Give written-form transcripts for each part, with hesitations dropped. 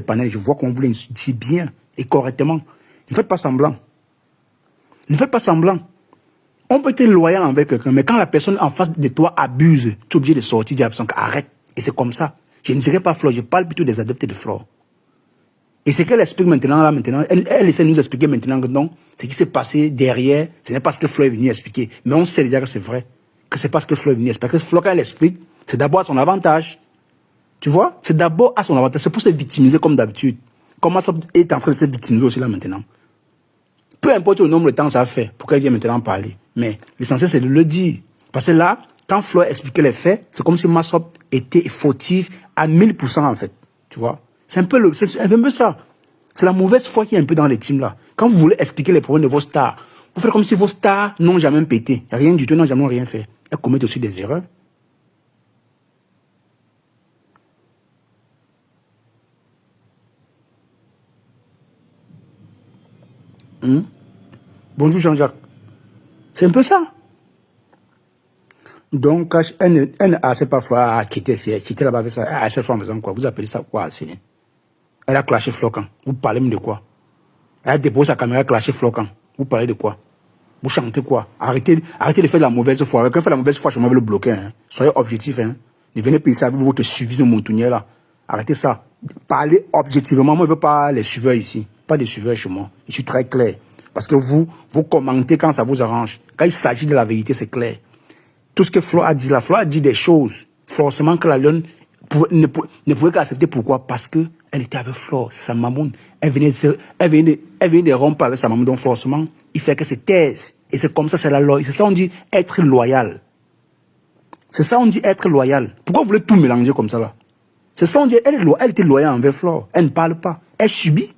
panel, je vois qu'on vous l'insulte bien et correctement. Ne faites pas semblant. Ne faites pas semblant. On peut être loyal avec quelqu'un, mais quand la personne en face de toi abuse, tu es obligé de sortir, dire arrête. Et c'est comme ça. Je ne dirais pas Flo, je parle plutôt des adeptes de Flo. Et ce qu'elle explique maintenant, là, maintenant, elle essaie de nous expliquer maintenant que non, ce qui s'est passé derrière, ce n'est pas ce que Flo est venu expliquer. Mais on sait déjà que c'est vrai, que c'est pas ce que Flo est venu expliquer. Parce que Flo, quand elle explique, c'est d'abord à son avantage. Tu vois, c'est d'abord à son avantage. C'est pour se victimiser comme d'habitude. Comment ça est en train de se victimiser aussi là maintenant. Peu importe le nombre de temps ça fait pour qu'elle vienne maintenant parler. Mais l'essentiel, c'est de le dire. Parce que là, quand Flo expliquait les faits, c'est comme si Massop était fautif à 1000% en fait. Tu vois, c'est un peu ça. C'est la mauvaise foi qui est un peu dans les teams là. Quand vous voulez expliquer les problèmes de vos stars, vous faites comme si vos stars n'ont jamais pété. Rien du tout, n'ont jamais rien fait. Elles commettent aussi des erreurs. Bonjour Jean-Jacques. C'est un peu ça. Donc, elle a c'est parfois quitté là-bas avec ça. Elle s'est fait en faisant quoi? Vous appelez ça quoi? Elle a clashé Flocan. Vous parlez même de quoi? Elle a déposé sa caméra, clashé Flocan. Vous parlez de quoi? Vous chantez quoi? Arrêtez de faire de la mauvaise foi. Quand vous faites la mauvaise foi, je m'en vais le bloquer. Hein. Soyez objectif. Hein. Ne venez pas ici avec votre suivisme montonnier là. Arrêtez ça. Parlez objectivement. Moi, je ne veux pas les suiveurs ici. Pas des suiveurs chez moi. Je suis très clair. Parce que vous commentez quand ça vous arrange. Quand il s'agit de la vérité, c'est clair. Tout ce que Flo a dit là, Flo a dit des choses. Forcément que la lionne ne pouvait qu'accepter. Pourquoi? Parce que elle était avec Flo, sa maman. Elle venait de rompre avec sa maman. Donc forcément, il fait que se taise. Et c'est comme ça, c'est la loi. C'est ça on dit être loyal. C'est ça on dit être loyal. Pourquoi vous voulez tout mélanger comme ça là? C'est ça on dit, elle était loyale envers Flo. Elle ne parle pas. Elle subit.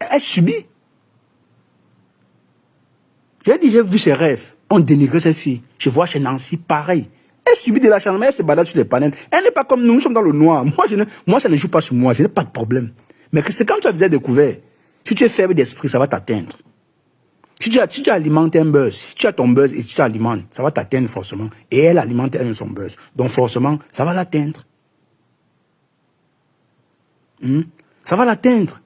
Elle subit. J'ai vu ses rêves. On dénigrait cette fille. Je vois chez Nancy, pareil. Elle subit de l'acharnement, elle se balade sur les panels. Elle n'est pas comme nous, nous sommes dans le noir. Moi, ça ne joue pas sur moi, je n'ai pas de problème. Mais c'est quand tu as déjà découvert, si tu es faible d'esprit, ça va t'atteindre. Si tu alimentes un buzz, si tu as ton buzz et si tu alimentes, ça va t'atteindre forcément. Et elle alimente elle son buzz. Donc forcément, ça va l'atteindre. Ça va l'atteindre.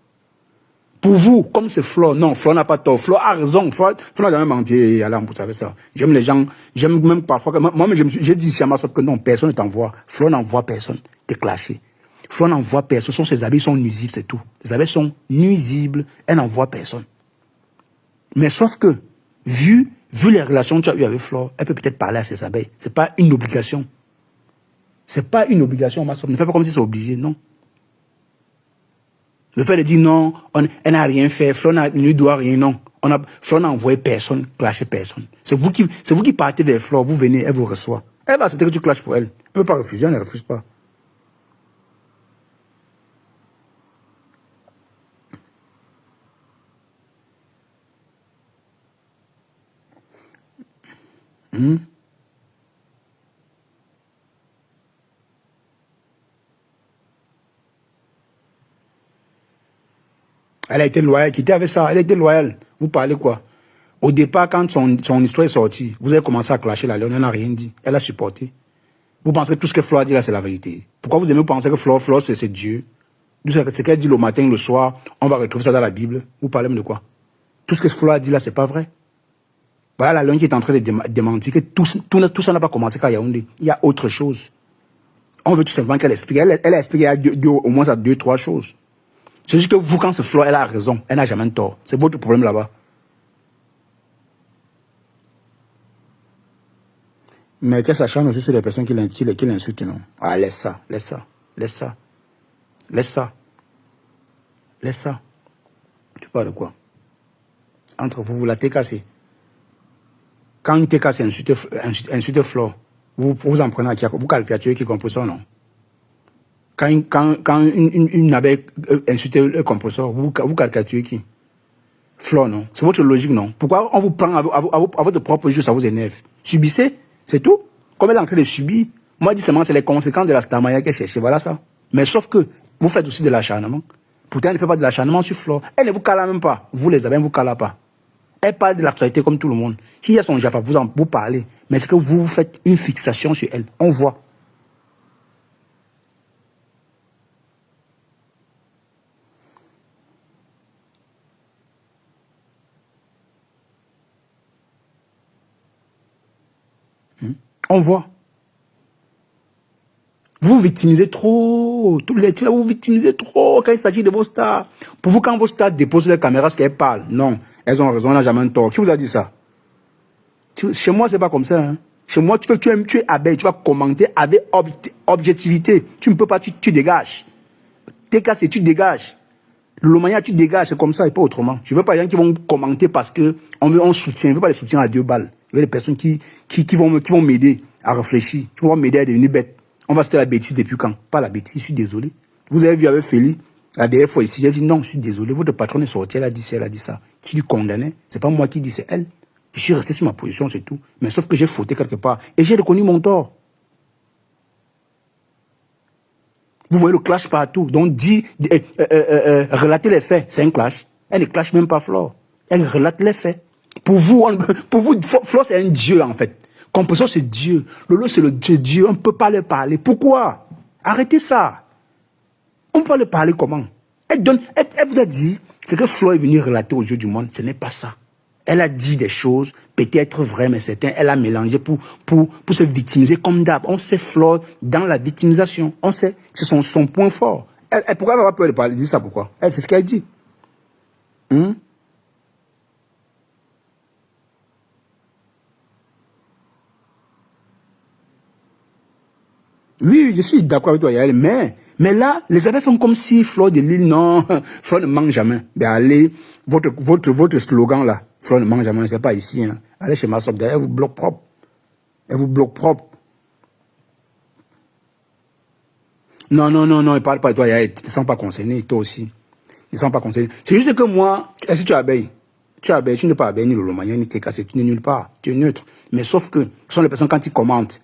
Pour vous, comme c'est Flo, non, Flo n'a pas tort. Flo a raison. Flo n'a jamais menti. Alain, vous savez ça. J'aime les gens. J'aime même parfois. Moi-même, j'ai dit ici à ma soeur que non, personne ne t'envoie. Flo n'envoie personne. T'es clashé. Flo n'envoie personne. Ses habits sont nuisibles, c'est tout. Les habits sont nuisibles. Elle n'envoie personne. Mais sauf que, vu les relations que tu as eues avec Flo, elle peut peut-être parler à ses abeilles. C'est pas une obligation. C'est pas une obligation, ma soeur. Ne fais pas comme si c'est obligé, non. Le fait de dire non, elle n'a rien fait, Flo ne lui doit rien, non. Flo n'a envoyé personne, clasher personne. C'est vous qui partez vers Flo, vous venez, elle vous reçoit. Elle va accepter que tu clashes pour elle. Elle ne peut pas refuser, elle ne refuse pas. Elle a été loyale, quittée avec ça, elle a été loyale. Vous parlez quoi? Au départ, quand son histoire est sortie, vous avez commencé à clasher la lionne, elle n'a rien dit. Elle a supporté. Vous pensez que tout ce que Flo a dit là, c'est la vérité. Pourquoi vous aimez penser que Flo c'est Dieu? Ce qu'elle dit le matin, le soir, on va retrouver ça dans la Bible. Vous parlez même de quoi? Tout ce que Flo a dit là, c'est pas vrai. Voilà la lionne qui est en train de démentir que tout ça n'a pas commencé qu'à Yaoundé. Il y a autre chose. On veut tout simplement qu'elle explique. Elle a expliqué au moins ça 2-3 choses. C'est juste que vous, quand c'est Flo, elle a raison. Elle n'a jamais tort. C'est votre problème là-bas. Mais qu'elle s'acharne aussi sur les personnes qui l'insultent, non? Ah, laisse ça. Tu parles de quoi? Entre vous, la TKC. Quand une TKC insulte Flo, vous en prenez à qui? Vous caricaturez qui compresseur, non? Quand une abeille insulte le compresseur, vous caricaturez qui? Flo, non? C'est votre logique, non? Pourquoi on vous prend à votre propre jeu, ça vous énerve? Subissez, c'est tout. Comme elle est en train de subir, moi, je dis seulement, c'est les conséquences de la stamaya qu'elle cherche, voilà ça. Mais sauf que, vous faites aussi de l'acharnement. Pourtant, elle ne fait pas de l'acharnement sur Flo. Elle ne vous cala même pas. Vous, les abeilles, ne vous cala pas. Elle parle de l'actualité comme tout le monde. S'il y a son Japon, vous parlez. Mais c'est que vous faites une fixation sur elle. On voit. On voit. Vous victimisez trop. Tous les là, vous victimisez trop quand il s'agit de vos stars. Pour vous, quand vos stars déposent les caméras, ce qu'elles parlent, non. Elles ont raison, on n'a jamais un tort. Qui vous a dit ça? Chez moi, c'est pas comme ça. Hein. Chez moi, tu es abeille, tu vas commenter avec objectivité. Tu ne peux pas, tu dégages. T'es cassé, tu dégages. L'Omania, tu dégages, c'est comme ça et pas autrement. Je veux pas les gens qui vont commenter parce que on veut un soutien. Je veux pas les soutiens à 2 balles. Je veux les personnes qui vont m'aider à réfléchir, qui vont m'aider à devenir bête. On va se faire la bêtise depuis quand? Pas la bêtise, je suis désolé. Vous avez vu avec Félix, la dernière fois ici, j'ai dit non, je suis désolé. Votre patronne est sortie, elle a dit ça. Qui lui condamnait? C'est pas moi qui dis, c'est elle. Je suis resté sur ma position, c'est tout. Mais sauf que j'ai fauté quelque part. Et j'ai reconnu mon tort. Vous voyez le clash partout. Donc, relater les faits, c'est un clash. Elle ne clash même pas Flore. Elle relate les faits. Pour vous, Flore, c'est un dieu, en fait. Composition, c'est Dieu. Lolo, c'est le Dieu. On ne peut pas le parler. Pourquoi? Arrêtez ça. On peut pas le parler comment? Elle vous a dit, c'est que Flore est venue relater aux yeux du monde. Ce n'est pas ça. Elle a dit des choses, peut-être vraies, mais certaines, elle a mélangé pour se victimiser comme d'hab. On sait Flore dans la victimisation. On sait, c'est son point fort. Pourquoi elle n'a pas peur de parler? Elle dit ça pourquoi? C'est ce qu'elle dit. Oui, je suis d'accord avec toi, Yael, mais là, les abeilles font comme si Flore de Lille, non, Flore ne mange jamais. Ben allez, votre slogan là, Flore ne mange jamais, c'est pas ici. Hein. Allez chez Massop, elle vous bloque propre. Elle vous bloque propre. Non, il parle pas de toi, Yael, tu ne te sens pas concerné, toi aussi. Tu ne te sens pas concerné. C'est juste que moi, est-ce que tu es abeille? Tu es abeille, tu n'es pas abeille, ni le Lomagnon, ni t'es cassé, tu n'es nulle part, tu es neutre. Mais sauf que, ce sont les personnes quand ils commentent,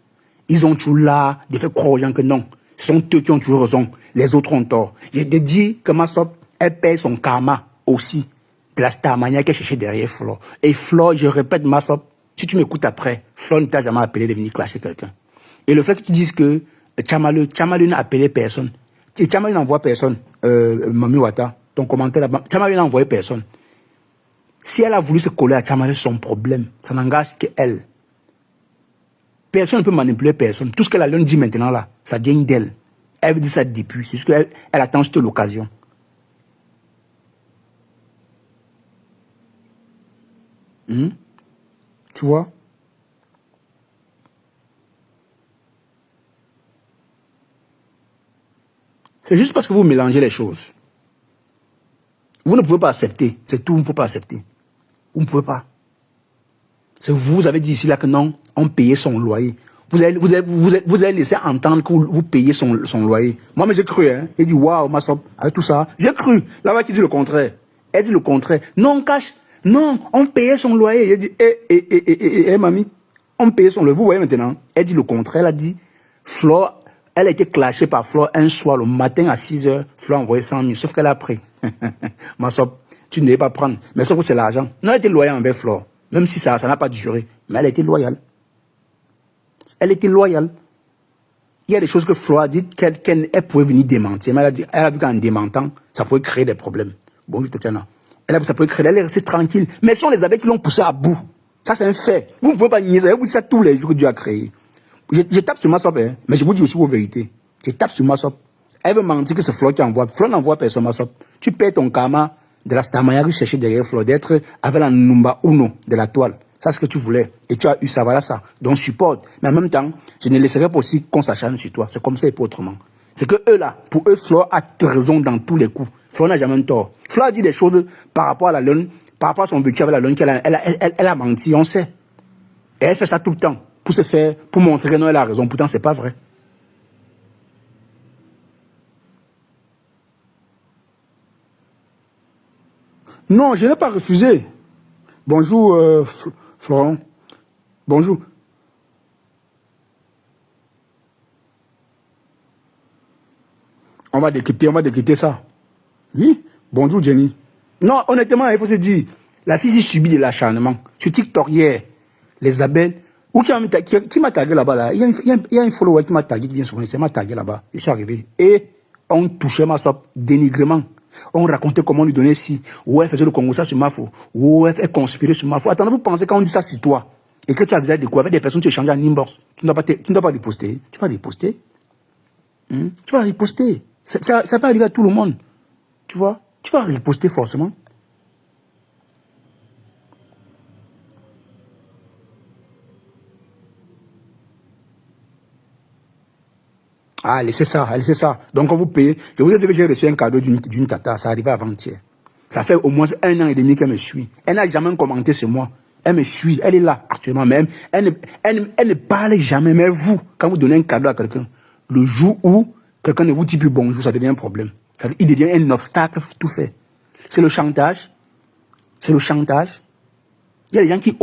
ils ont toujours là de faire croire aux gens que non. Ce sont eux qui ont toujours raison. Les autres ont tort. Je te dis que Massop, elle paye son karma aussi. De la starmania qu'elle cherchait derrière Flore. Et Flore, je répète, Massop, si tu m'écoutes après, Flore ne t'a jamais appelé de venir clasher quelqu'un. Et le fait que tu dises que Tchamalu n'a appelé personne. Et Tchamalu n'envoie personne. Mami Wata, ton commentaire là-bas. Tchamalu n'a envoyé personne. Si elle a voulu se coller à Tchamalu, son problème, ça n'engage qu'elle. Personne ne peut manipuler personne. Tout ce que la lune dit maintenant là, ça vient d'elle. Elle veut dire ça depuis. C'est juste qu'elle attend juste l'occasion. Tu vois? C'est juste parce que vous mélangez les choses. Vous ne pouvez pas accepter. C'est tout, vous ne pouvez pas accepter. Vous ne pouvez pas. C'est vous avez dit ici là que non, on payait son loyer. Vous avez laissé entendre que vous payez son loyer. Moi, mais j'ai cru, hein. Il dit, waouh, Massop, avec tout ça. J'ai cru. Là-bas, qui dit le contraire. Elle dit le contraire. Non, on cache. Non, on payait son loyer. Il dit, mamie, on payait son loyer. Vous voyez maintenant. Elle dit le contraire. Elle a dit, Flore, elle a été clashée par Flore un soir, le matin à 6 h. Flore a envoyé 100 000, sauf qu'elle a pris. Massop, tu ne devais pas prendre. Mais sauf que c'est l'argent. Non, elle était loyale envers Flore. Même si ça n'a pas duré. Mais elle a été loyale. Elle était loyale. Il y a des choses que Flore a dit qu'elle pouvait venir démentir. Mais elle a vu qu'en démentant, ça pouvait créer des problèmes. Bonjour Tatiana. Elle a vu que ça pouvait créer. Elle est restée tranquille. Mais ce sont les abeilles qui l'ont poussée à bout. Ça, c'est un fait. Vous ne pouvez pas nier ça. Je vous dis ça tous les jours que Dieu a créé. Je tape sur Massop, hein, mais je vous dis aussi vos vérités. Je tape sur Massop. Elle veut mentir que c'est Flore qui envoie. Flore n'envoie personne, Massop. Tu paies ton karma de la starmania que chercher derrière Flore, d'être avec la numba uno de la toile. Ça, c'est ce que tu voulais. Et tu as eu ça, voilà ça. Donc, supporte. Mais en même temps, je ne laisserai pas aussi qu'on s'acharne sur toi. C'est comme ça et pas autrement. C'est que eux, là, pour eux, Flore a raison dans tous les coups. Flore n'a jamais un tort. Flore a dit des choses par rapport à la lune, par rapport à son vécu avec la lune, elle a menti, on sait. Et elle fait ça tout le temps. Pour montrer que non, elle a raison. Pourtant, c'est pas vrai. Non, je n'ai pas refusé. Bonjour, Florent. Bonjour. On va décrypter ça. Oui. Bonjour, Jenny. Non, honnêtement, il faut se dire, la fille subit de l'acharnement. Sur TikTok hier, les abeilles, ou qui m'a tagué là-bas, là. Il y a un follower qui m'a tagué, qui vient souvent, c'est m'a tagué là-bas. Je suis arrivé. Et on touchait ma sope, dénigrement. On racontait comment on lui donnait si. Ouais, elle faisait le Congo ça sur ma faute. Ouais, elle conspirait sur ma faute. Attendez, vous pensez quand on dit ça sur toi, et que tu as visage de quoi avec des personnes, tu échanges en inbox, tu ne dois pas riposter. Tu vas riposter. Tu vas riposter. Ça peut arriver à tout le monde. Tu vois? Tu vas riposter forcément. Ah, laissez ça, laissez ça. Donc, quand vous payez, je vous ai dit que j'ai reçu un cadeau d'une tata, ça arrivait avant-hier. Ça fait au moins 1 an et demi qu'elle me suit. Elle n'a jamais commenté sur moi. Elle me suit, elle est là actuellement même. Elle ne parle jamais. Mais vous, quand vous donnez un cadeau à quelqu'un, le jour où quelqu'un ne vous dit plus bonjour, ça devient un problème. Il devient un obstacle, tout fait. C'est le chantage. C'est le chantage. Il y a des gens qui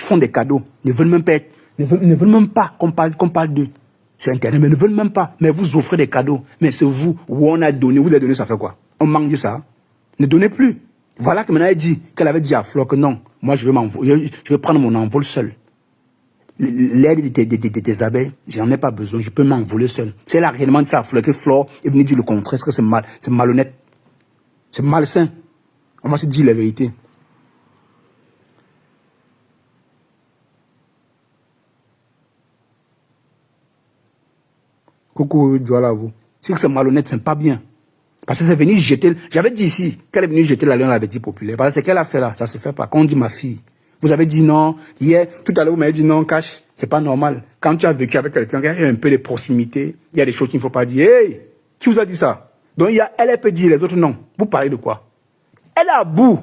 font des cadeaux, ne veulent même pas, ne veulent même pas qu'on parle d'eux sur Internet, mais ne veulent même pas. Mais vous offrez des cadeaux. Mais c'est vous, où on a donné, vous avez donné, ça fait quoi? On manque de ça. Ne donnez plus. Voilà que maintenant elle dit, qu'elle avait dit à Flo que non, moi je vais prendre mon envol seul. L'aide des abeilles, j'en ai pas besoin, je peux m'envoler seul. C'est là réellement dit ça à Flo, que Flo est venu dire le contraire, est-ce que c'est malhonnête? C'est malsain. On va se dire la vérité. Coucou, voilà vous. Si c'est malhonnête, c'est pas bien. Parce que c'est venu jeter. J'avais dit ici qu'elle est venue jeter la lion, l'avait dit populaire. Parce que ce qu'elle a fait là, ça se fait pas. Quand on dit ma fille, vous avez dit non. Hier, tout à l'heure, vous m'avez dit non, cache. C'est pas normal. Quand tu as vécu avec quelqu'un qui a un peu de proximité, il y a des choses qu'il ne faut pas dire. Hey, qui vous a dit ça? Donc elle peut dire, les autres non. Vous parlez de quoi? Elle est à bout.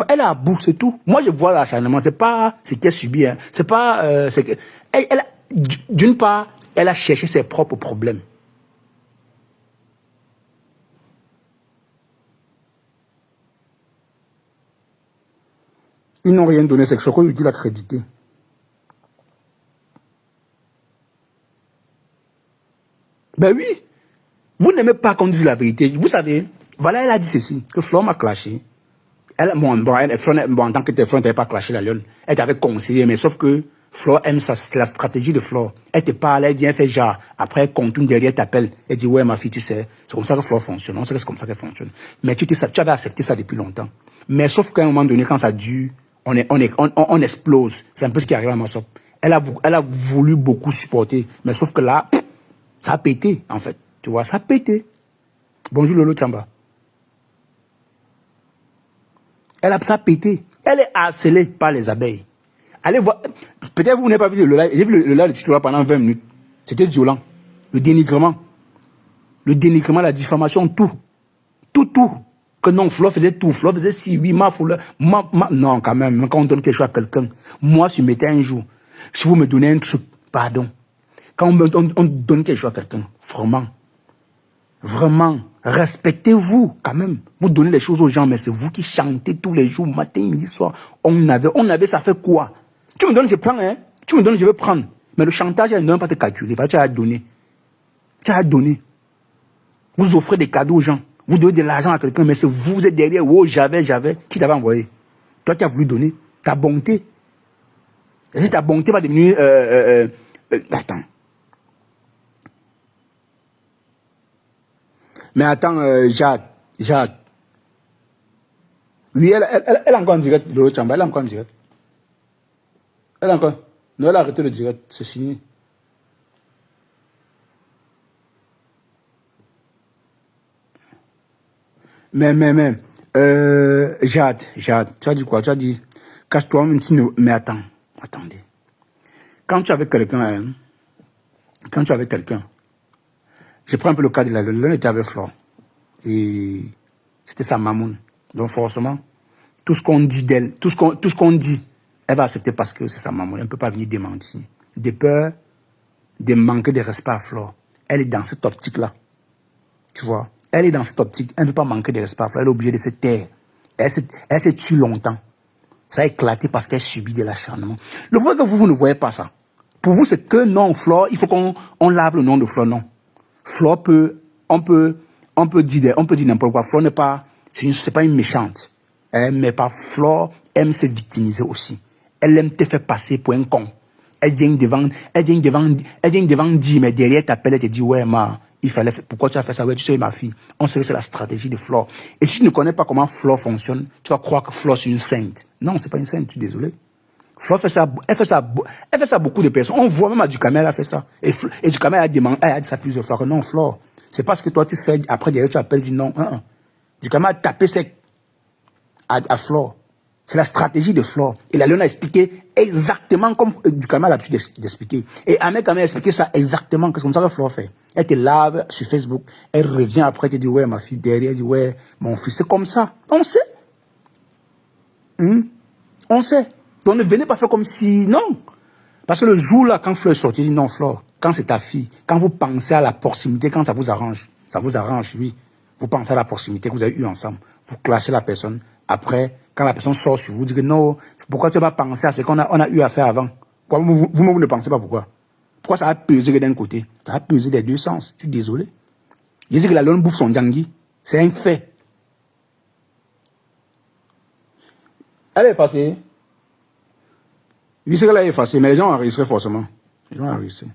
Elle est à bout, c'est tout. Moi, je vois l'acharnement. C'est pas ce qu'elle subit. Hein. C'est pas. D'une part, elle a cherché ses propres problèmes. Ils n'ont rien donné, c'est que Soko lui dit la crédité. Ben oui, vous n'aimez pas qu'on dise la vérité. Vous savez, voilà, elle a dit ceci, que Flore m'a clashé. En tant que Flore n'avait pas clashé la lionne. Elle t'avait conseillé, mais sauf que Flore aime ça, c'est la stratégie de Flore. Elle te parle, elle dit, elle fait genre, après elle contourne derrière, elle t'appelle, elle dit, ouais ma fille, tu sais, c'est comme ça que Flore fonctionne, on sait que c'est comme ça qu'elle fonctionne. Mais tu avais accepté ça depuis longtemps. Mais sauf qu'à un moment donné, quand ça dure, on explose. C'est un peu ce qui arrive à Massop. Elle a voulu beaucoup supporter, mais sauf que là, ça a pété, en fait. Tu vois, ça a pété. Bonjour Lolo Chamba. Ça a pété. Elle est harcelée par les abeilles. Allez voir. Peut-être vous n'avez pas vu le live. J'ai vu le live de Titola pendant 20 minutes. C'était violent. Le dénigrement. Le dénigrement, la diffamation, tout. Tout. Que non, Flo faisait tout. Flo faisait si, oui, non, quand même, quand on donne quelque chose à quelqu'un, moi, je mettais un jour. Si vous me donnez un truc, pardon. Quand on donne quelque chose à quelqu'un, vraiment, respectez-vous, quand même. Vous donnez les choses aux gens, mais c'est vous qui chantez tous les jours, matin, midi, soir. On avait, ça fait quoi? Tu me donnes, je prends, hein. Tu me donnes, je vais prendre. Mais le chantage, elle ne doit pas te calculer, parce que tu as donné. Tu as donné. Vous offrez des cadeaux aux gens. Vous donnez de l'argent à quelqu'un, mais c'est vous êtes derrière. Oh, j'avais. Qui t'avait envoyé? Toi qui as voulu donner. Ta bonté. Et si ta bonté va devenir... attends. Mais attends, Jade. Oui, elle est encore en direct, Lolo Chamba. Elle est encore en direct. Elle a arrêté le direct. C'est fini. Mais, Jade, tu as dit quoi? Tu as dit, cache-toi, mais attendez. Quand tu es avec quelqu'un, je prends un peu le cas de la lune, était avec Flore. Et c'était sa mamoune. Donc forcément, tout ce qu'on dit d'elle, tout ce qu'on dit, elle va accepter parce que c'est sa mamoune. Elle ne peut pas venir démentir. De peur de manquer de respect à Flore. Elle est dans cette optique-là. Tu vois? Elle est dans cette optique. Elle ne veut pas manquer de respect à Flore. Elle est obligée de se taire. Elle s'est tue longtemps. Ça a éclaté parce qu'elle subit de l'acharnement. Le problème que vous ne voyez pas ça. Pour vous, c'est que non, Flore, il faut qu'on lave le nom de Flore. Non. Flore on peut dire n'importe quoi. Flore n'est pas, c'est pas une méchante. Mais pas Flore aime se victimiser aussi. Elle aime te faire passer pour un con. Elle vient devant dire, mais derrière t'appelle, elle te dit, ouais, pourquoi tu as fait ça? Ouais, tu sais, ma fille. On sait que c'est la stratégie de Flore. Et si tu ne connais pas comment Flore fonctionne, tu vas croire que Flore c'est une sainte. Non, c'est pas une sainte, je suis désolé. Flore fait ça, elle fait ça à beaucoup de personnes. On voit même à Ducamel, elle a fait ça. Et Ducamel a demandé, elle a dit ça plusieurs fois, que non, Flore, c'est parce que toi tu fais, après derrière tu appelles du non. Ducamel a tapé sec à Flore. C'est la stratégie de Flore. Et la Léon a expliqué exactement comme Ducamel a l'habitude d'expliquer. Et Ahmed Kamel a expliqué ça exactement, que c'est comme ça que Flore fait. Elle te lave sur Facebook, elle revient après, elle te dit, ouais, ma fille, derrière, elle dit, ouais, mon fils, c'est comme ça. On sait. On sait. Donc ne venez pas faire comme si, non. Parce que le jour là, quand Fleur est sortie, dit non, Flore, quand c'est ta fille, quand vous pensez à la proximité, quand ça vous arrange, oui. Vous pensez à la proximité que vous avez eue ensemble. Vous clashez la personne. Après, quand la personne sort sur vous, vous dites que non, pourquoi tu vas pas penser à ce qu'on a eu à faire avant? Vous ne pensez pas pourquoi? Pourquoi ça a pesé d'un côté? Ça a pesé des deux sens. Je suis désolé. Je dis que la lune bouffe son djangui. C'est un fait. Elle est effacée. Oui, c'est qu'elle est effacée, mais les gens ont enregistré forcément. Les gens ont enregistré.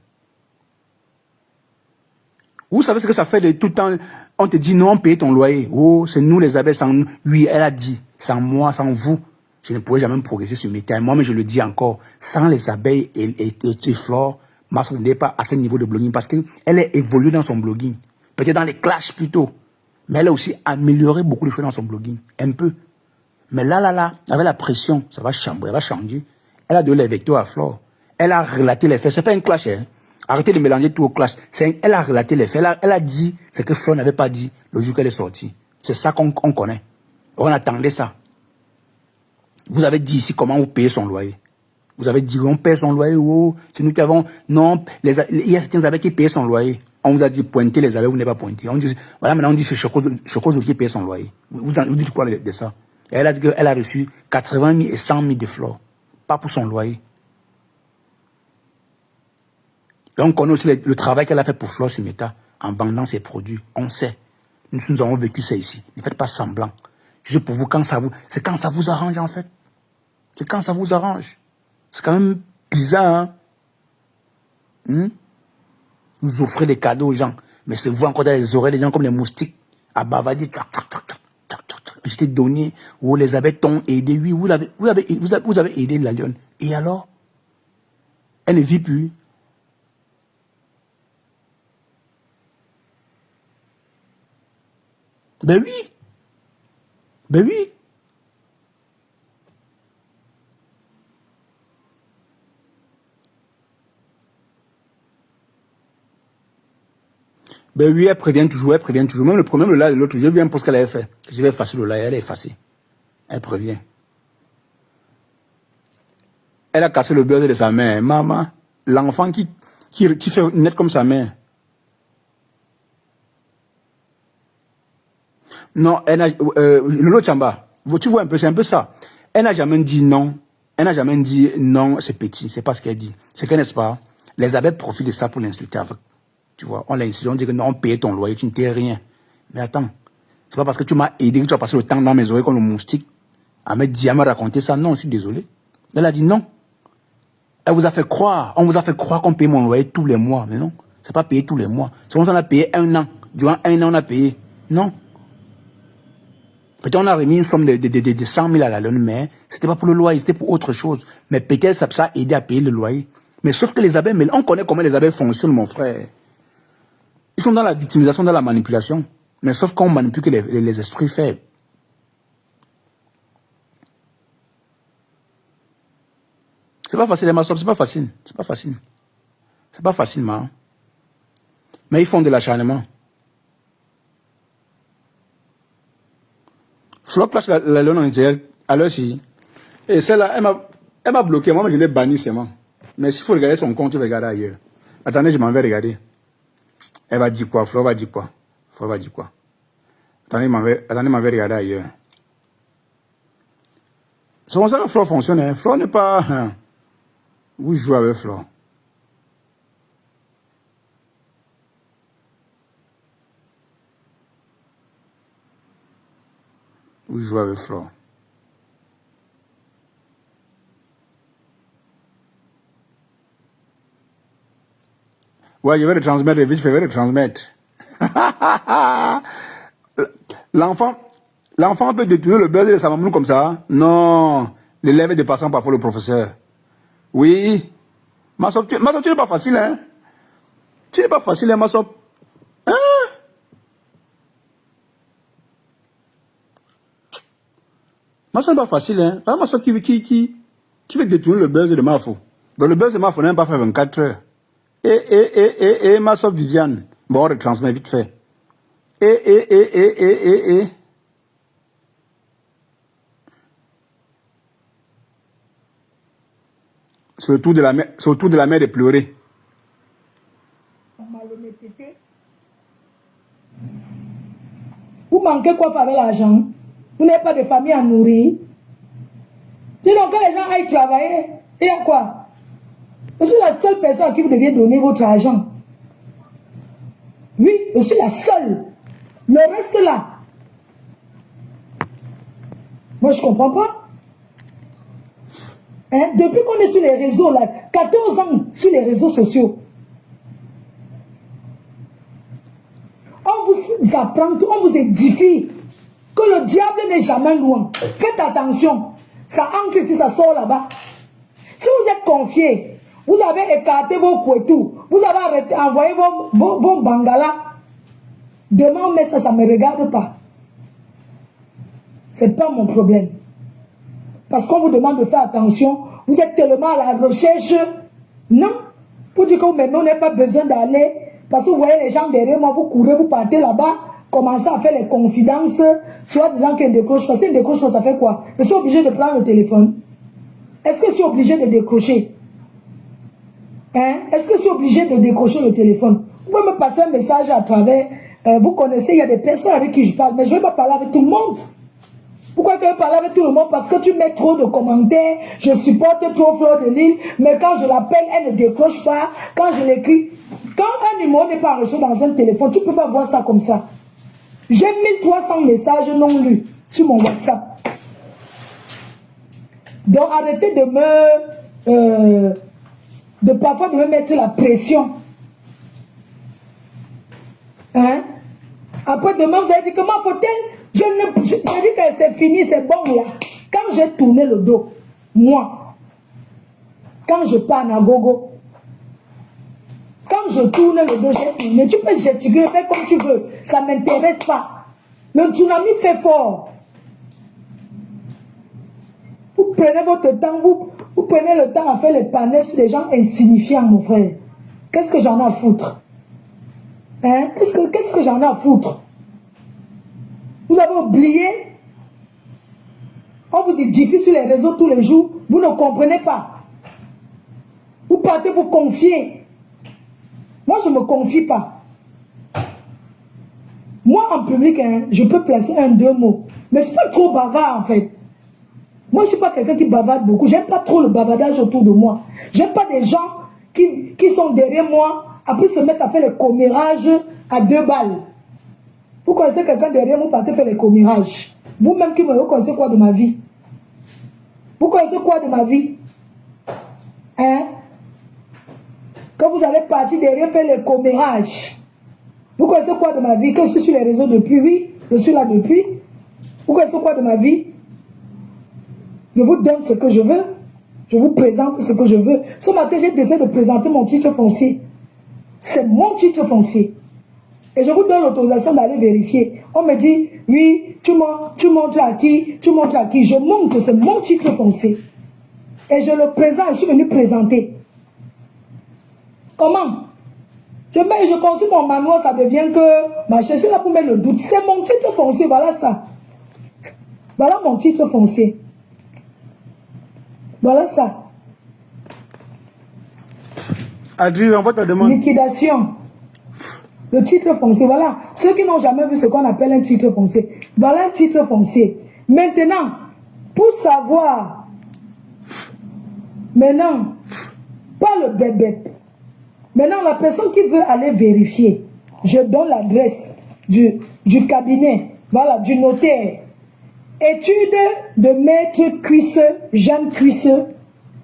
Vous savez ce que ça fait de tout le temps? On te dit non, on paye ton loyer. Oh, c'est nous les abeilles, sans nous. Oui, elle a dit, sans moi, sans vous, je ne pourrais jamais progresser sur mes terres. Moi, mais je le dis encore, sans les abeilles et Flore, Marceau n'est pas à ce niveau de blogging parce qu'elle est évoluée dans son blogging. Peut-être dans les clashs plutôt. Mais elle a aussi amélioré beaucoup de choses dans son blogging. Un peu. Mais là, avec la pression, ça va chambrer, elle va changer. Elle a donné les vecteurs à Flore. Elle a relaté les faits. C'est pas un clash, hein. Arrêtez de mélanger tout au clash. Elle a relaté les faits. Elle a dit ce que Flore n'avait pas dit le jour qu'elle est sortie. C'est ça qu'on connaît. On attendait ça. Vous avez dit ici comment vous payez son loyer. Vous avez dit on paye son loyer. Oh, c'est nous qui avons... Non, il y a certains abeilles qui payent son loyer. On vous a dit pointer les abeilles, vous n'avez pas pointé. On dit, voilà, maintenant on dit c'est Chocozo qui paye son loyer. Vous dites quoi de ça? Et elle a dit qu'elle a reçu 80 000 et 100 000 de Flore. Pas pour son loyer. Et on connaît aussi le travail qu'elle a fait pour Flore sur Meta, en vendant ses produits. On sait. Nous avons vécu ça ici. Ne faites pas semblant. Juste pour vous, c'est quand ça vous arrange, en fait. C'est quand ça vous arrange. C'est quand même bizarre, hein? Vous offrez des cadeaux aux gens. Mais c'est vous encore dans les oreilles des gens comme les moustiques. À bavader, je t'ai donné, ou les abeilles t'ont aidé. Oui, vous avez aidé la lionne. Et alors? Elle ne vit plus. Ben oui. Ben oui. Ben oui, elle prévient toujours. Même le problème, le là, l'autre, je viens pour ce qu'elle avait fait. Je vais effacer le là, elle est effacée. Elle prévient. Elle a cassé le buzzer de sa mère. Maman, l'enfant qui fait naître comme sa mère. Non, elle n'a... Lolo Chamba, tu vois un peu, c'est un peu ça. Elle n'a jamais dit non. Elle n'a jamais dit non, c'est petit. C'est pas ce qu'elle dit. C'est que, n'est-ce pas, les abeilles profitent de ça pour l'insulter. Tu vois, on l'a insulté, on dit que non, on paye ton loyer, tu ne payes rien. Mais attends, c'est pas parce que tu m'as aidé que tu as passé le temps dans mes oreilles comme le moustique à me raconter ça. Non, je suis désolé. Elle a dit non. Elle vous a fait croire, on vous a fait croire qu'on paye mon loyer tous les mois. Mais non, c'est pas payé tous les mois. C'est comme ça qu'on a payé un an. Durant un an, on a payé. Non. Peut-être on a remis une somme de 100 000 à la lune, mais c'était pas pour le loyer, c'était pour autre chose. Mais peut-être ça a aidé à payer le loyer. Mais sauf que les abeilles, mais on connaît comment les abeilles fonctionnent, mon frère. Ils sont dans la victimisation, dans la manipulation. Mais sauf qu'on manipule que les esprits faibles. C'est pas facile, c'est pas facile. C'est pas facile. C'est pas facile, man. Mais ils font de l'acharnement. Flore clash la lune en Nigeria, à l'heure ci. Et celle-là, elle m'a bloqué. Moi, je l'ai banni seulement. Mais s'il faut regarder son compte, tu vas regarder ailleurs. Attendez, je m'en vais regarder. Elle va dire quoi? Flore va dire quoi? Flore va dire quoi? Attendez, je m'en vais regarder ailleurs. C'est comme ça que Flore fonctionne. Hein. Flore n'est pas... Hein. Vous jouez avec Flore. Vous jouez avec Flore. Ouais, je vais le transmettre, vite, je vais le transmettre. L'enfant peut détourner le buzz de sa maman comme ça. Non, l'élève est dépassant parfois le professeur. Oui. Massop, tu n'es pas facile, hein? Tu n'es pas facile, hein, Massop? Hein? Massop n'est pas facile, hein? Pas Massop qui veut détourner le buzz de Mafo. Dans le buzz de Mafo, on n'a pas fait 24 heures. Et Massop Viviane. Bon, on retransmet vite fait. C'est le tour de la mère de pleurer. Vous manquez quoi avec l'argent? Vous n'avez pas de famille à nourrir. Sinon, quand les gens aillent travailler, il y a quoi? Je suis la seule personne à qui vous deviez donner votre argent. Oui, je suis la seule. Le reste là. Moi, je ne comprends pas. Hein? Depuis qu'on est sur les réseaux, là, 14 ans sur les réseaux sociaux, on vous apprend, on vous édifie que le diable n'est jamais loin. Faites attention. Ça entre si ça sort là-bas. Si vous êtes confié, vous avez écarté vos couetous, vous avez envoyé vos bangalas. Demain, mais ça ne me regarde pas. Ce n'est pas mon problème. Parce qu'on vous demande de faire attention. Vous êtes tellement à la recherche. Non. Pour dire que maintenant, on n'a pas besoin d'aller. Parce que vous voyez les gens derrière moi, vous courez, vous partez là-bas, commencez à faire les confidences, soit disant qu'ils décrochent. Parce qu'ils décrochent, ça fait quoi? Je suis obligé de prendre le téléphone. Est-ce que je suis obligé de décrocher? Hein? Est-ce que je suis obligé de décrocher le téléphone? Vous pouvez me passer un message à travers... vous connaissez, il y a des personnes avec qui je parle, mais je ne vais pas parler avec tout le monde. Pourquoi tu veux parler avec tout le monde? Parce que tu mets trop de commentaires, je supporte trop Fleur de Lille, mais quand je l'appelle, elle ne décroche pas. Quand je l'écris, quand un numéro n'est pas enregistré dans un téléphone, tu ne peux pas voir ça comme ça. J'ai 1300 messages non lus sur mon WhatsApp. Donc arrêtez de parfois de me mettre la pression. Hein? Après demain, vous avez dit comment faut-elle? J'ai dit que c'est fini, c'est bon là. Quand j'ai tourné le dos, moi, quand je pars à gogo, quand je tourne le dos, j'ai tourné. Tu peux gesticuler, fais comme tu veux. Ça ne m'intéresse pas. Le tsunami fait fort. Vous prenez votre temps, vous prenez le temps à faire les panels sur des gens insignifiants, mon frère. Qu'est-ce que j'en ai à foutre? Hein? Qu'est-ce que j'en ai à foutre? Vous avez oublié? On vous édifie sur les réseaux tous les jours. Vous ne comprenez pas. Vous partez vous confier. Moi, je ne me confie pas. Moi, en public, hein, je peux placer un, deux mots. Mais je ne suis pas trop bavard, en fait. Moi, je ne suis pas quelqu'un qui bavarde beaucoup. Je n'aime pas trop le bavardage autour de moi. Je n'aime pas des gens qui sont derrière moi, après se mettre à faire les commérages à 2 balles. Vous connaissez quelqu'un derrière vous, partez faire les commérages. Vous-même qui me connaissez quoi de ma vie? Vous connaissez quoi de ma vie? Hein? Quand vous allez partir derrière faire les commérages, vous connaissez quoi de ma vie? Que je suis sur les réseaux depuis? Oui, je suis là depuis. Vous connaissez quoi de ma vie? Je vous donne ce que je veux. Je vous présente ce que je veux. Ce matin, j'ai décidé de présenter mon titre foncier. C'est mon titre foncier. Et je vous donne l'autorisation d'aller vérifier. On me dit, oui, tu montres à qui? Tu montres à qui? Je montre que c'est mon titre foncier. Et je le présente, je suis venu présenter. Comment? Je consulte mon manuel, ça devient que ma chaise là pour mettre le doute. C'est mon titre foncier, voilà ça. Voilà mon titre foncier. Voilà ça. Adrien, on va te demander. Liquidation. Le titre foncier, voilà. Ceux qui n'ont jamais vu ce qu'on appelle un titre foncier. Voilà un titre foncier. Maintenant, pour savoir, maintenant, pas le bébé. Maintenant, la personne qui veut aller vérifier, je donne l'adresse du cabinet, voilà, du notaire. Étude de maître Cuisse, Jeanne Cuisse,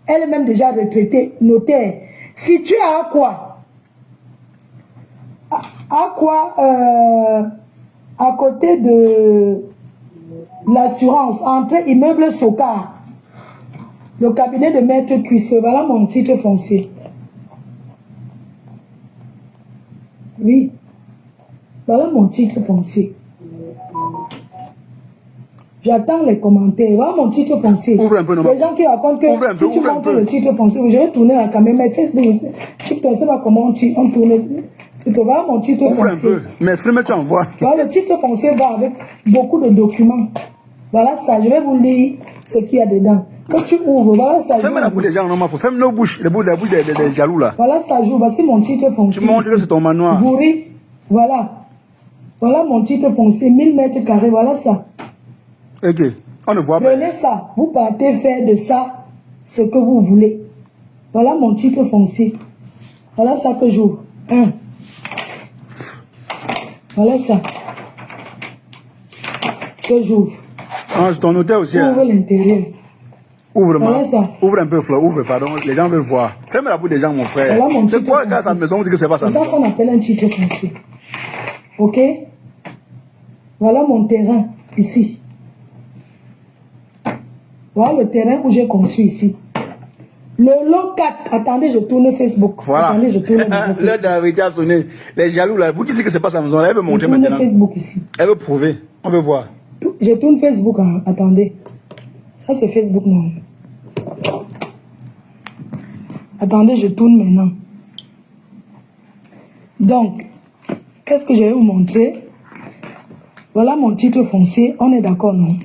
elle-même déjà retraitée, notaire. Située à quoi? À quoi? À côté de l'assurance, entre immeuble Sokar. Le cabinet de Maître Cuissé, voilà mon titre foncier. Oui. Voilà mon titre foncier. J'attends les commentaires. Voilà mon titre foncier. Ouvre un peu, non? Les gens qui racontent que si tu montres le titre foncier, je vais tourner la caméra. Mais Facebook, TikTok, je ne sais pas comment on tourne. Tu te vois mon titre Ouvre foncier. un peu. Mais Frémé, tu envoies. Voilà, le titre foncier va avec beaucoup de documents. Voilà ça. Je vais vous lire ce qu'il y a dedans. Quand tu ouvres, voilà ça. Ferme la bouche des gens, non, ferme nos bouches, la bouche des jaloux là. Voilà ça joue. Voici mon titre foncier. Tu montres que c'est ton manoir. Bourri. Voilà. Voilà mon titre foncier. 1000 mètres carrés. Voilà ça. Ok. On ne voit pas. Prenez ça. Vous partez faire de ça ce que vous voulez. Voilà mon titre foncier. Voilà ça que j'ouvre. 1. Voilà ça. Que j'ouvre. Ah, c'est ton hôtel aussi. Ouvre l'intérieur. Ouvre, Voilà ça. Ouvre un peu, Flo. Ouvre, pardon. Les gens veulent voir. Ferme la bouche des gens, mon frère. Voilà mon C'est titre quoi, grâce à foncier. la maison, on dit que c'est pas sa C'est ça maison. qu'on appelle un titre foncier. Ok? Voilà mon terrain ici. Voilà le terrain où j'ai conçu ici. Le lot 4. Attendez, je tourne Facebook. Voilà. Attendez, je tourne L'heure de la vérité a sonné. Les jaloux là, vous qui dites que c'est pas sa maison, elle veut montrer maintenant. Facebook ici. Elle veut prouver. On veut voir. Je tourne Facebook. Hein. Attendez. Ça, c'est Facebook, non. Attendez, je tourne maintenant. Donc, qu'est-ce que je vais vous montrer? Voilà mon titre foncier. On est d'accord, non?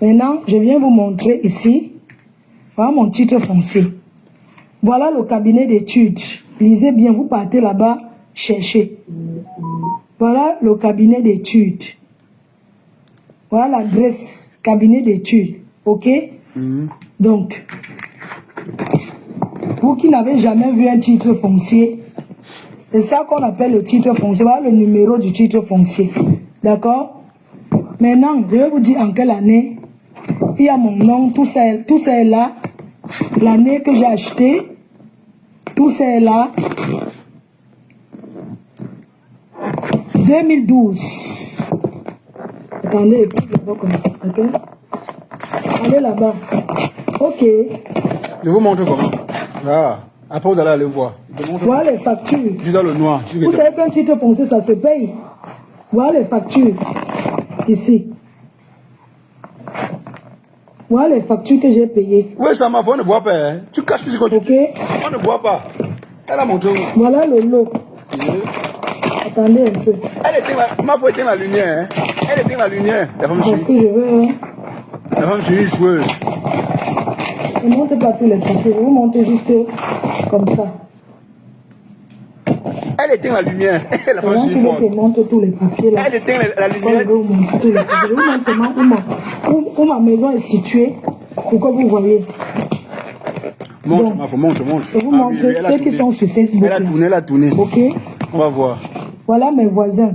Maintenant, je viens vous montrer ici. Voilà mon titre foncier. Voilà le cabinet d'études. Lisez bien, vous partez là-bas, cherchez. Voilà le cabinet d'études. Voilà l'adresse, cabinet d'études. OK? Donc, vous qui n'avez jamais vu un titre foncier, c'est ça qu'on appelle le titre foncier. Voilà le numéro du titre foncier. D'accord? Maintenant, je vais vous dire en quelle année il y a mon nom, tout ça est là. L'année que j'ai acheté, tout ça est là. 2012. Attendez, je vais comme ça, ok? Allez là-bas. Ok. Je vous montre comment. Ah. Après, vous allez aller voir. Voilà les factures. Juste dans le noir. Vous savez qu'un titre foncier, ça se paye. Voilà les factures. Ici. Voilà les factures que j'ai payées. Oui, ça m'a fait, on ne voit pas. Hein. Tu caches tout ce que tu dis. On ne voit pas. Elle a montré. Voilà le lot. Attendez un peu. Elle éteint la... Ma foi éteint la lumière. Hein. Elle éteint la lumière. La femme Parce que je veux... Hein. La femme suit une joueuse. Je ne montre pas tous les papiers. Je vous montre juste comme ça. Elle éteint la lumière. La femme suit une joueuse. Je montre tous les papiers là. Elle éteint la lumière. Je vous montre tous les papiers. Je vous montre seulement où ma maison est située pour que vous voyez. Montre, ma foi, montre. Je vous montre ceux qui sont sur Facebook. Elle a tourné. Ok. On va voir. Voilà mes voisins.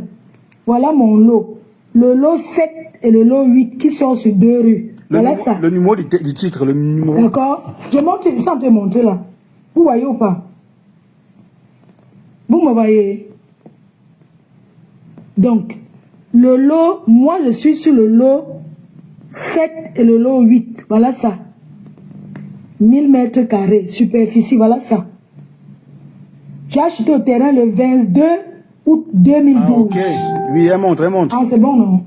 Voilà mon lot. Le lot 7 et le lot 8 qui sont sur 2 rues. Voilà ça. Le numéro du titre, le numéro. D'accord. Je montre, sans te montrer là. Vous voyez ou pas? Vous me voyez? Donc, le lot, moi je suis sur le lot 7 et le lot 8. Voilà ça. 1000 mètres carrés, superficie, voilà ça. J'ai acheté le terrain le 22 août 2012. Ah, ok. Oui, elle montre. Ah, c'est bon, non?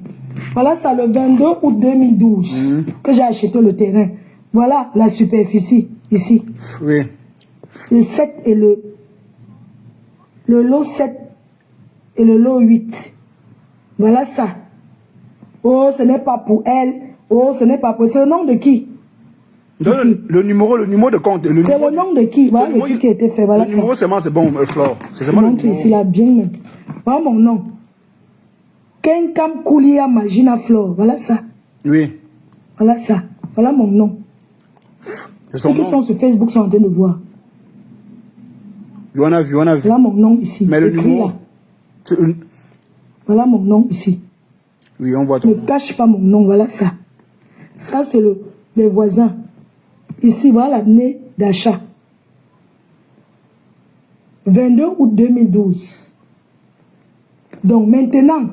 Voilà ça, le 22 août 2012 que j'ai acheté le terrain. Voilà la superficie, ici. Oui. Le 7 et le lot 7 et le lot 8. Voilà ça. Oh, ce n'est pas pour elle. Oh, ce n'est pas pour... C'est le nom de qui? Le numéro de compte. C'est le nom de qui? Voilà le truc qui a été fait. Voilà le numéro seulement, c'est bon, Flore. C'est seulement le numéro. Ici, là, bien. Voilà mon nom. Kenkam Koulia Magina Flore. Voilà ça. Oui. Voilà ça. Voilà mon nom. Ceux qui sont sur Facebook sont en train de voir. Oui, on a vu. Voilà mon nom ici. Mais le numéro... Là. Voilà mon nom ici. Oui, on voit tout. Ne cache pas mon nom. Voilà ça. Ça, c'est les voisins. Ici, voilà l'année d'achat. 22 août 2012. Donc maintenant,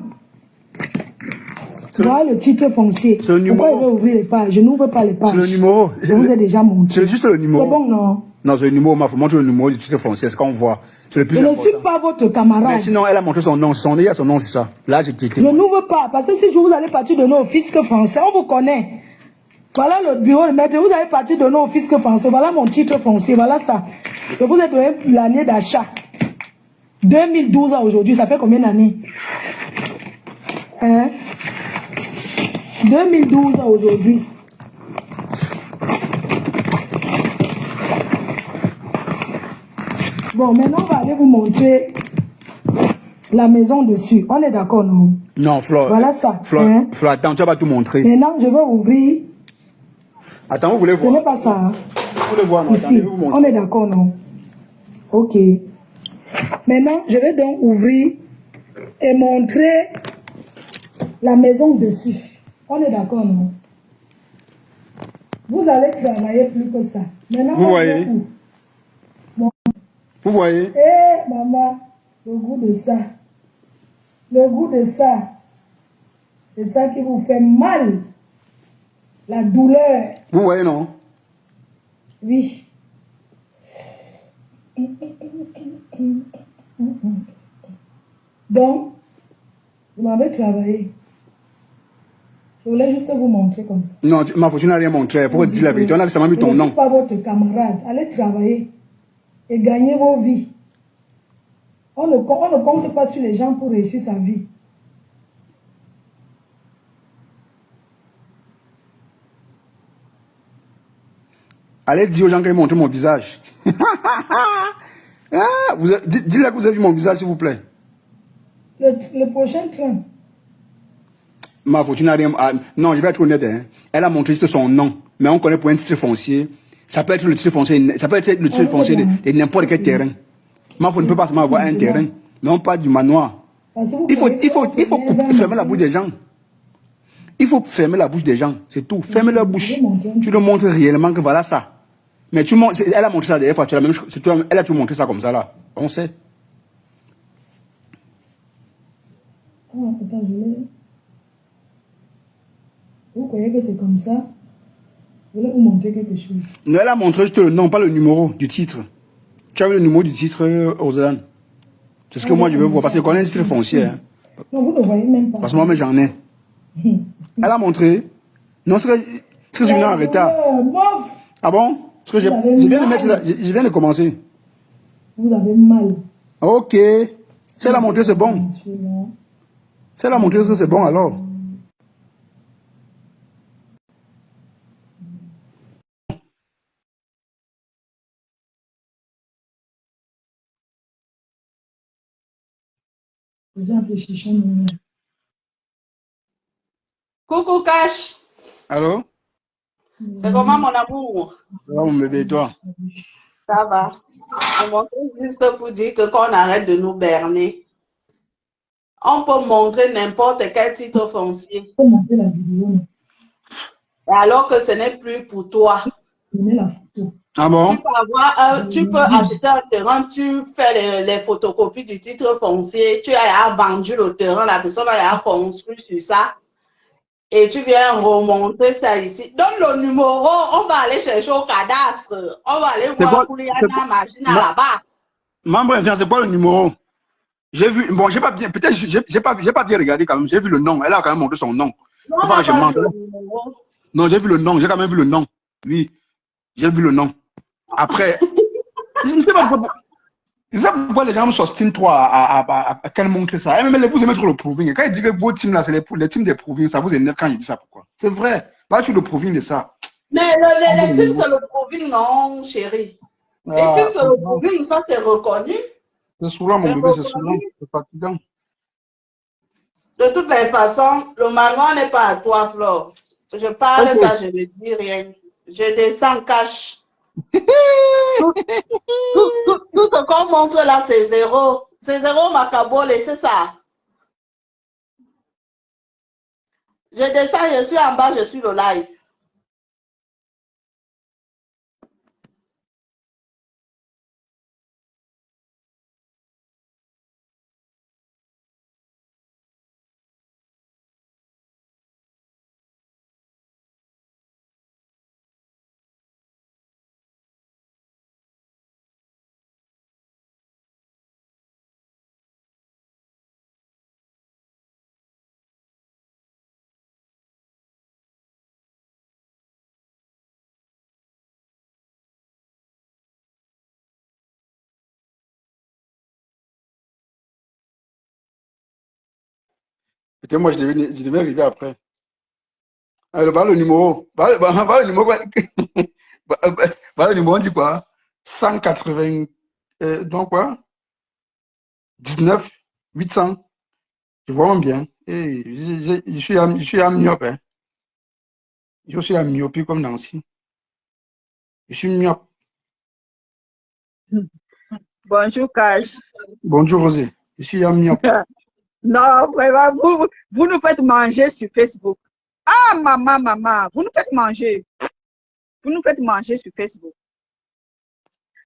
Voilà le titre foncier. C'est le Pourquoi il numéro. veut ouvrir les pages? Je n'ouvre pas les pages. C'est le numéro. Je vous ai déjà montré. C'est juste le numéro. C'est bon, non? Non, c'est le numéro. Il faut montrer le numéro du titre foncier. C'est ce qu'on voit. C'est le plus Je ne important. suis pas votre camarade. Mais sinon, elle a montré son nom. Il y a son nom sur ça. Là, j'ai quitté. Je n'ouvre pas. Parce que si je vous allez partir de nous au fisc français, on vous connaît. Voilà le bureau de maître. Vous allez partir de nous au fisc français. Voilà mon titre foncier. Voilà ça. Je vous ai donné l'année d'achat. 2012 à aujourd'hui. Ça fait combien d'années? Hein? 2012 à aujourd'hui. Bon, maintenant, on va aller vous montrer la maison dessus. On est d'accord, non? Non, Flore. Voilà ça. Flore, Hein? Flore, attends, tu vas pas tout montrer. Maintenant, je vais ouvrir. Attends, vous voulez Ce voir? n'est pas ça. Hein? Vous voulez voir, non? Attendez, Ici. je vais vous montrer. On est d'accord, non? Ok. Maintenant, je vais donc ouvrir et montrer la maison dessus. On est d'accord, non? Vous allez travailler plus que ça. Maintenant, Vous on voyez? va où? Vous voyez? Eh, maman, le goût de ça. Le goût de ça. C'est ça qui vous fait mal. La douleur. Vous voyez, non? Oui. Donc, vous m'avez travaillé. Je voulais juste vous montrer comme ça. Non, tu n'as rien montré. Il faut que tu dises la vérité. On a seulement vu ton Je ne nom. suis pas votre camarade. Allez travailler et gagner vos vies. On ne compte pas sur les gens pour réussir sa vie. Allez dire aux gens qu'ils montrent mon visage. Ah, dis-leur que vous avez vu mon visage, s'il vous plaît. Le prochain train. Tu n'as rien. Non, je vais être honnête. Hein. Elle a montré juste son nom. Mais on connaît pour un titre foncier. Ça peut être le titre foncier, ça peut être le titre foncier de n'importe quel terrain. Mafo ne peut pas seulement avoir un terrain. Mais on parle du manoir. Il faut fermer la bouche des gens. Il faut fermer la bouche des gens. C'est tout. Fermer leur bouche. Tu leur montres réellement que voilà ça. Mais elle a montré ça dernière fois. Elle a toujours montré ça comme ça là. On sait. Attends, vous croyez que c'est comme ça? Je voulais vous montrer quelque chose. Non, elle a montré juste le nom, pas le numéro du titre. Tu as vu le numéro du titre, Roseland? C'est ce que moi je veux voir, parce que je connais un titre foncier. Hein. Non, vous ne voyez même pas. Parce que moi, j'en ai. Elle a montré. Non, c'est que je viens en retard. Ah bon? Parce que je viens de mettre là, je viens de commencer. Vous avez mal. Ok. Si elle a montré, c'est bon. Si elle a montré, c'est bon alors. Coucou Cash, Allô? c'est comment mon amour? Ça va, mon bébé, et toi? Ça va. Je montrais juste pour dire que quand on arrête de nous berner, on peut montrer n'importe quel titre foncier. Alors que ce n'est plus pour toi. Ah bon? Tu peux acheter un terrain, tu fais les photocopies du titre foncier, tu as vendu le terrain, la personne a construit sur ça. Et tu viens remonter ça ici. Donne le numéro, on va aller chercher au cadastre. On va aller voir pour y aller à la machine là-bas. Membre influent, c'est quoi le numéro? J'ai vu, bon, j'ai pas bien, peut-être, j'ai pas bien regardé quand même. J'ai vu le nom. Elle a quand même montré son nom. Non, on n'a pas vu le numéro. Non, j'ai vu le nom. J'ai quand même vu le nom. Oui, j'ai vu le nom. Après, je ne sais pas pourquoi les gens s'ostinent trop à qu'elle montre ça. Même vous aimez trop le proving. Quand il dit que vos teams là, c'est les teams des proving, ça vous énerve quand il dit ça. Pourquoi? C'est vrai. Là, tu le proving de ça. Mais les teams, c'est le proving, non, chérie. Les teams, c'est le proving, ça, c'est reconnu. C'est souvent, mon bébé, c'est souvent. C'est fatigant. De toutes les façons, le manoir n'est pas à toi, Flore. Je parle ça, je ne dis rien. Je descends cash. Tout ce qu'on montre là, c'est zéro. C'est zéro, Macabole, c'est ça. Je descends, je suis en bas, je suis le live. Et moi, je devais arriver après. Alors, bah, le numéro. Bah, le numéro. Bah, le numéro, on dit quoi? 180. Donc, quoi? 19 800. Je vois vraiment bien. Et je suis à myope. Hein. Je suis à myopie comme Nancy. Je suis myope. Bonjour, Cash. Bonjour, Rosé. Je suis à myope. Non, vraiment, vous nous faites manger sur Facebook. Ah, maman, vous nous faites manger. Vous nous faites manger sur Facebook.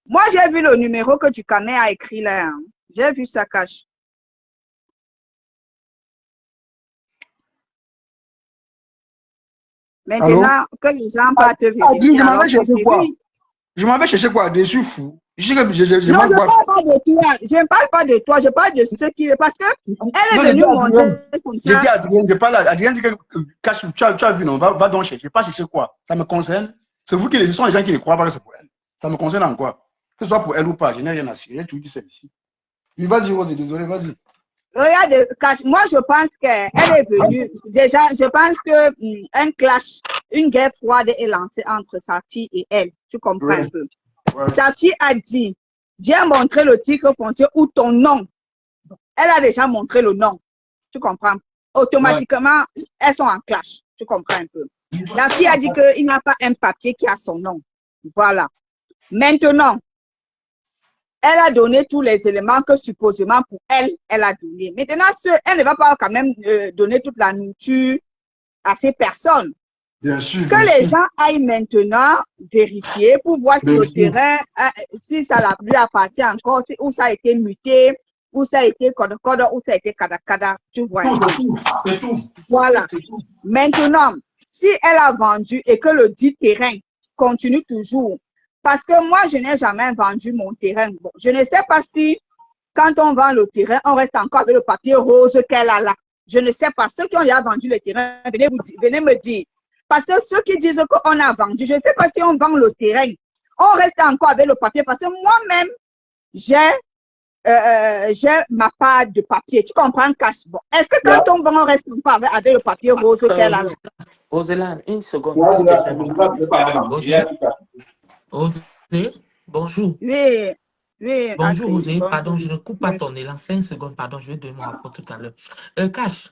Moi, j'ai vu le numéro que Ducamé a écrit là. Hein. J'ai vu ça, Cash. Maintenant, Allô? que les gens partent vérifier. Je m'en vais chercher quoi? Je m'en vais chercher quoi? Des sous fous. Je non, je ne parle pas de toi. Je ne parle pas de toi. Je parle de ce qui est. Parce qu'elle est venue montrer comme ça. J'ai dit à Adrien, je parle à Adrien, dit que tu as vu, non? Va donc chercher. Pas chercher quoi? Ça me concerne. C'est vous qui les. Ce sont les gens qui ne croient pas que c'est pour elle. Ça me concerne en quoi? Que ce soit pour elle ou pas, je n'ai rien à cirer. Tu dis c'est ici. Oui, vas-y, Rosé, désolé, vas-y. Regarde, Cash, moi je pense qu'elle est venue. Déjà, je pense que un clash, une guerre froide est lancée entre sa fille et elle. Tu comprends un peu? Ouais. Sa fille a dit, j'ai montré le titre foncier ou ton nom. Elle a déjà montré le nom. Tu comprends? Automatiquement, elles sont en clash. Tu comprends un peu? La fille a dit qu'il n'y a pas un papier qui a son nom. Voilà. Maintenant, elle a donné tous les éléments que supposément pour elle, elle a donné. Maintenant, elle ne va pas quand même donner toute la nourriture à ces personnes. Bien sûr. Que les gens aillent maintenant vérifier pour voir si le terrain, si ça lui appartient encore, où ça a été muté, où ça a été code, où ça a été kada. Tu vois. C'est tout. Voilà. Maintenant, si elle a vendu et que le dit terrain continue toujours, parce que moi, je n'ai jamais vendu mon terrain. Bon, je ne sais pas si, quand on vend le terrain, on reste encore avec le papier rose qu'elle a là. Je ne sais pas. Ceux qui ont déjà vendu le terrain, venez me dire. Parce que ceux qui disent qu'on a vendu, je ne sais pas si on vend le terrain. On reste encore avec le papier. Parce que moi-même, j'ai ma part de papier. Tu comprends, Cash? Bon. Est-ce que quand on vend, on reste encore avec le papier rose qu'elle a là? Roselane, une seconde. Rosé, bonjour. Oui. Bonjour, Rosé. Pardon, je ne coupe pas ton élan. 5 secondes, pardon, je vais donner mon rapport tout à l'heure. Cash.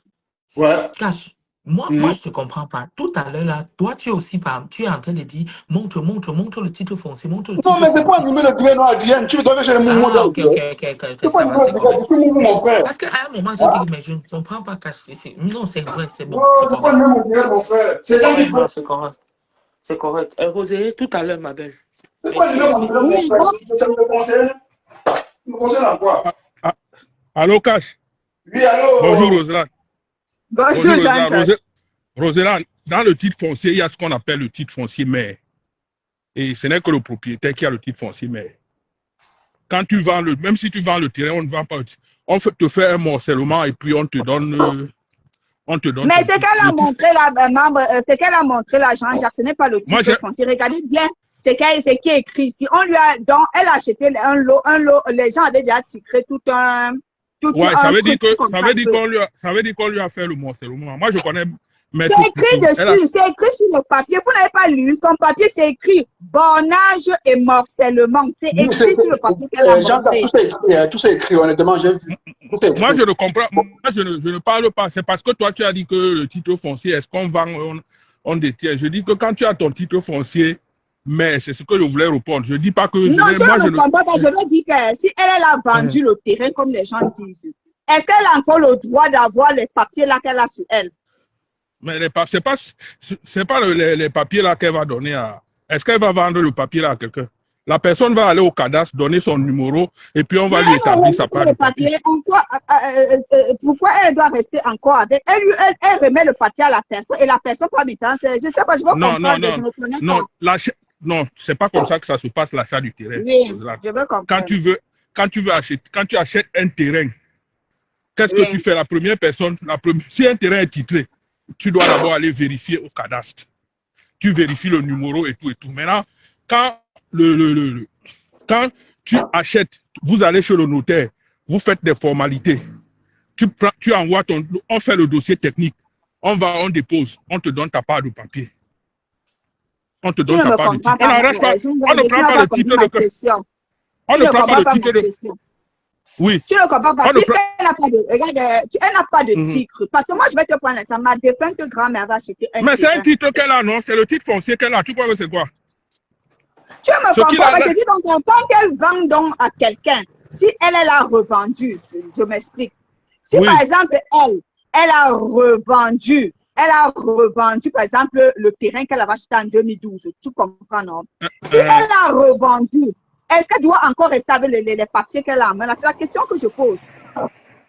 Ouais. Cash. Moi, je ne te comprends pas. Tout à l'heure, là, toi, tu es aussi tu es en train de dire montre le titre foncier, montre le titre foncier. Non, mais c'est pas animé le terrain, non, Adrien. Tu dois que j'ai le mouvement. Ah, ok, ça va, c'est correct. Parce qu'à un moment, j'ai dit, mais je ne comprends pas, Cash. Non, c'est vrai, c'est bon. C'est pas le terrain, mon frère. C'est correct. C'est correct. Rosé, tout à l'heure, ma belle. C'est pas animé mon terrain, mon frère. Ça me concerne. Ça me concerne en quoi? Allô, Cash? Oui, allô? Bonjour, Roselane. Bonjour, Jean-Jacques. Roselane, dans le titre foncier, il y a ce qu'on appelle le titre foncier mère. Et ce n'est que le propriétaire qui a le titre foncier mère. Quand tu vends même si tu vends le terrain, on ne vend pas. On te fait un morcellement et puis on te donne. Mais ce qu'elle a montré là, ce qu'elle a montré là, Jean-Jacques, ce n'est pas le titre foncier. Regardez bien, c'est qui est écrit ici. Elle a acheté un lot, les gens avaient déjà tiré tout un. Ça veut dire qu'on lui a fait le morcellement. Moi, je connais. C'est écrit dessus, c'est écrit sur le papier. Vous n'avez pas lu son papier, c'est écrit bornage et morcellement. C'est écrit sur le papier qu'elle a montré. Tout c'est écrit, honnêtement, j'ai vu. Moi, je ne comprends. Moi, je ne parle pas. C'est parce que toi, tu as dit que le titre foncier, est-ce qu'on vend, on détient. Je dis que quand tu as ton titre foncier, mais c'est ce que je voulais répondre. Je ne dis pas que... Non, tu ne comprends pas. Je veux dire que si elle a vendu le terrain, comme les gens disent, est-ce qu'elle a encore le droit d'avoir les papiers là qu'elle a sur elle? Mais c'est pas les papiers là qu'elle va donner à... Est-ce qu'elle va vendre le papier là à quelqu'un? La personne va aller au cadastre, donner son numéro, et puis on va lui établir sa part de papier. Pourquoi elle doit rester encore avec? Elle remet le papier à la personne, et la personne pas maintenant. Je ne sais pas, je veux comprendre, je ne connais pas. Non, c'est pas comme ça que ça se passe, l'achat du terrain. Oui, je veux comprendre. Quand tu achètes un terrain, qu'est-ce que tu fais? La première personne, si un terrain est titré, tu dois d'abord aller vérifier au cadastre. Tu vérifies le numéro et tout. Maintenant, quand tu achètes, vous allez chez le notaire, vous faites des formalités. tu envoies on fait le dossier technique. On dépose, on te donne ta part de papier. On te donne ta part de titre. On ne prend pas le titre de question. On ne prend pas le titre de... Oui. Tu ne comprends pas. Puisqu'elle n'a pas de, regarde, elle n'a pas de titre. Parce que moi, je vais te prendre ça. Ma défunte grand-mère va acheter un titre. Mais c'est un titre qu'elle a, non? C'est le titre foncier qu'elle a. Tu crois que c'est quoi? Tu me comprends? Je dis donc, quand elle vend donc à quelqu'un, si elle l'a revendu, je m'explique. Si par exemple, elle a revendu, par exemple, le terrain qu'elle avait acheté en 2012. Tu comprends, non? Si elle l'a revendu, est-ce qu'elle doit encore rester avec les papiers qu'elle a en main? C'est la question que je pose.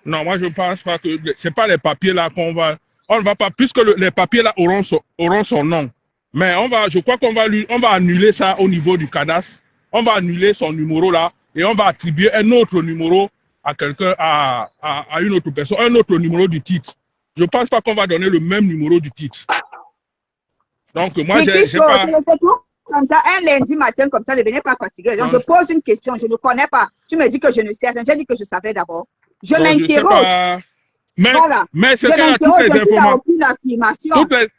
Non, moi, je ne pense pas que ce n'est pas les papiers là qu'on va... On ne va pas... Puisque les papiers là auront son nom. Mais je crois qu'on va annuler ça au niveau du cadastre. On va annuler son numéro là et on va attribuer un autre numéro à quelqu'un, à une autre personne, un autre numéro du titre. Je ne pense pas qu'on va donner le même numéro du titre. Donc, moi, j'ai pas... Comme ça, un lundi matin, comme ça, ne venez pas fatigué. Donc, je pose une question, je ne connais pas. Tu me dis que je ne sais rien. J'ai dit que je savais d'abord. Je m'interroge. Mais c'est qu'elle a toutes les informations. Aucune affirmation.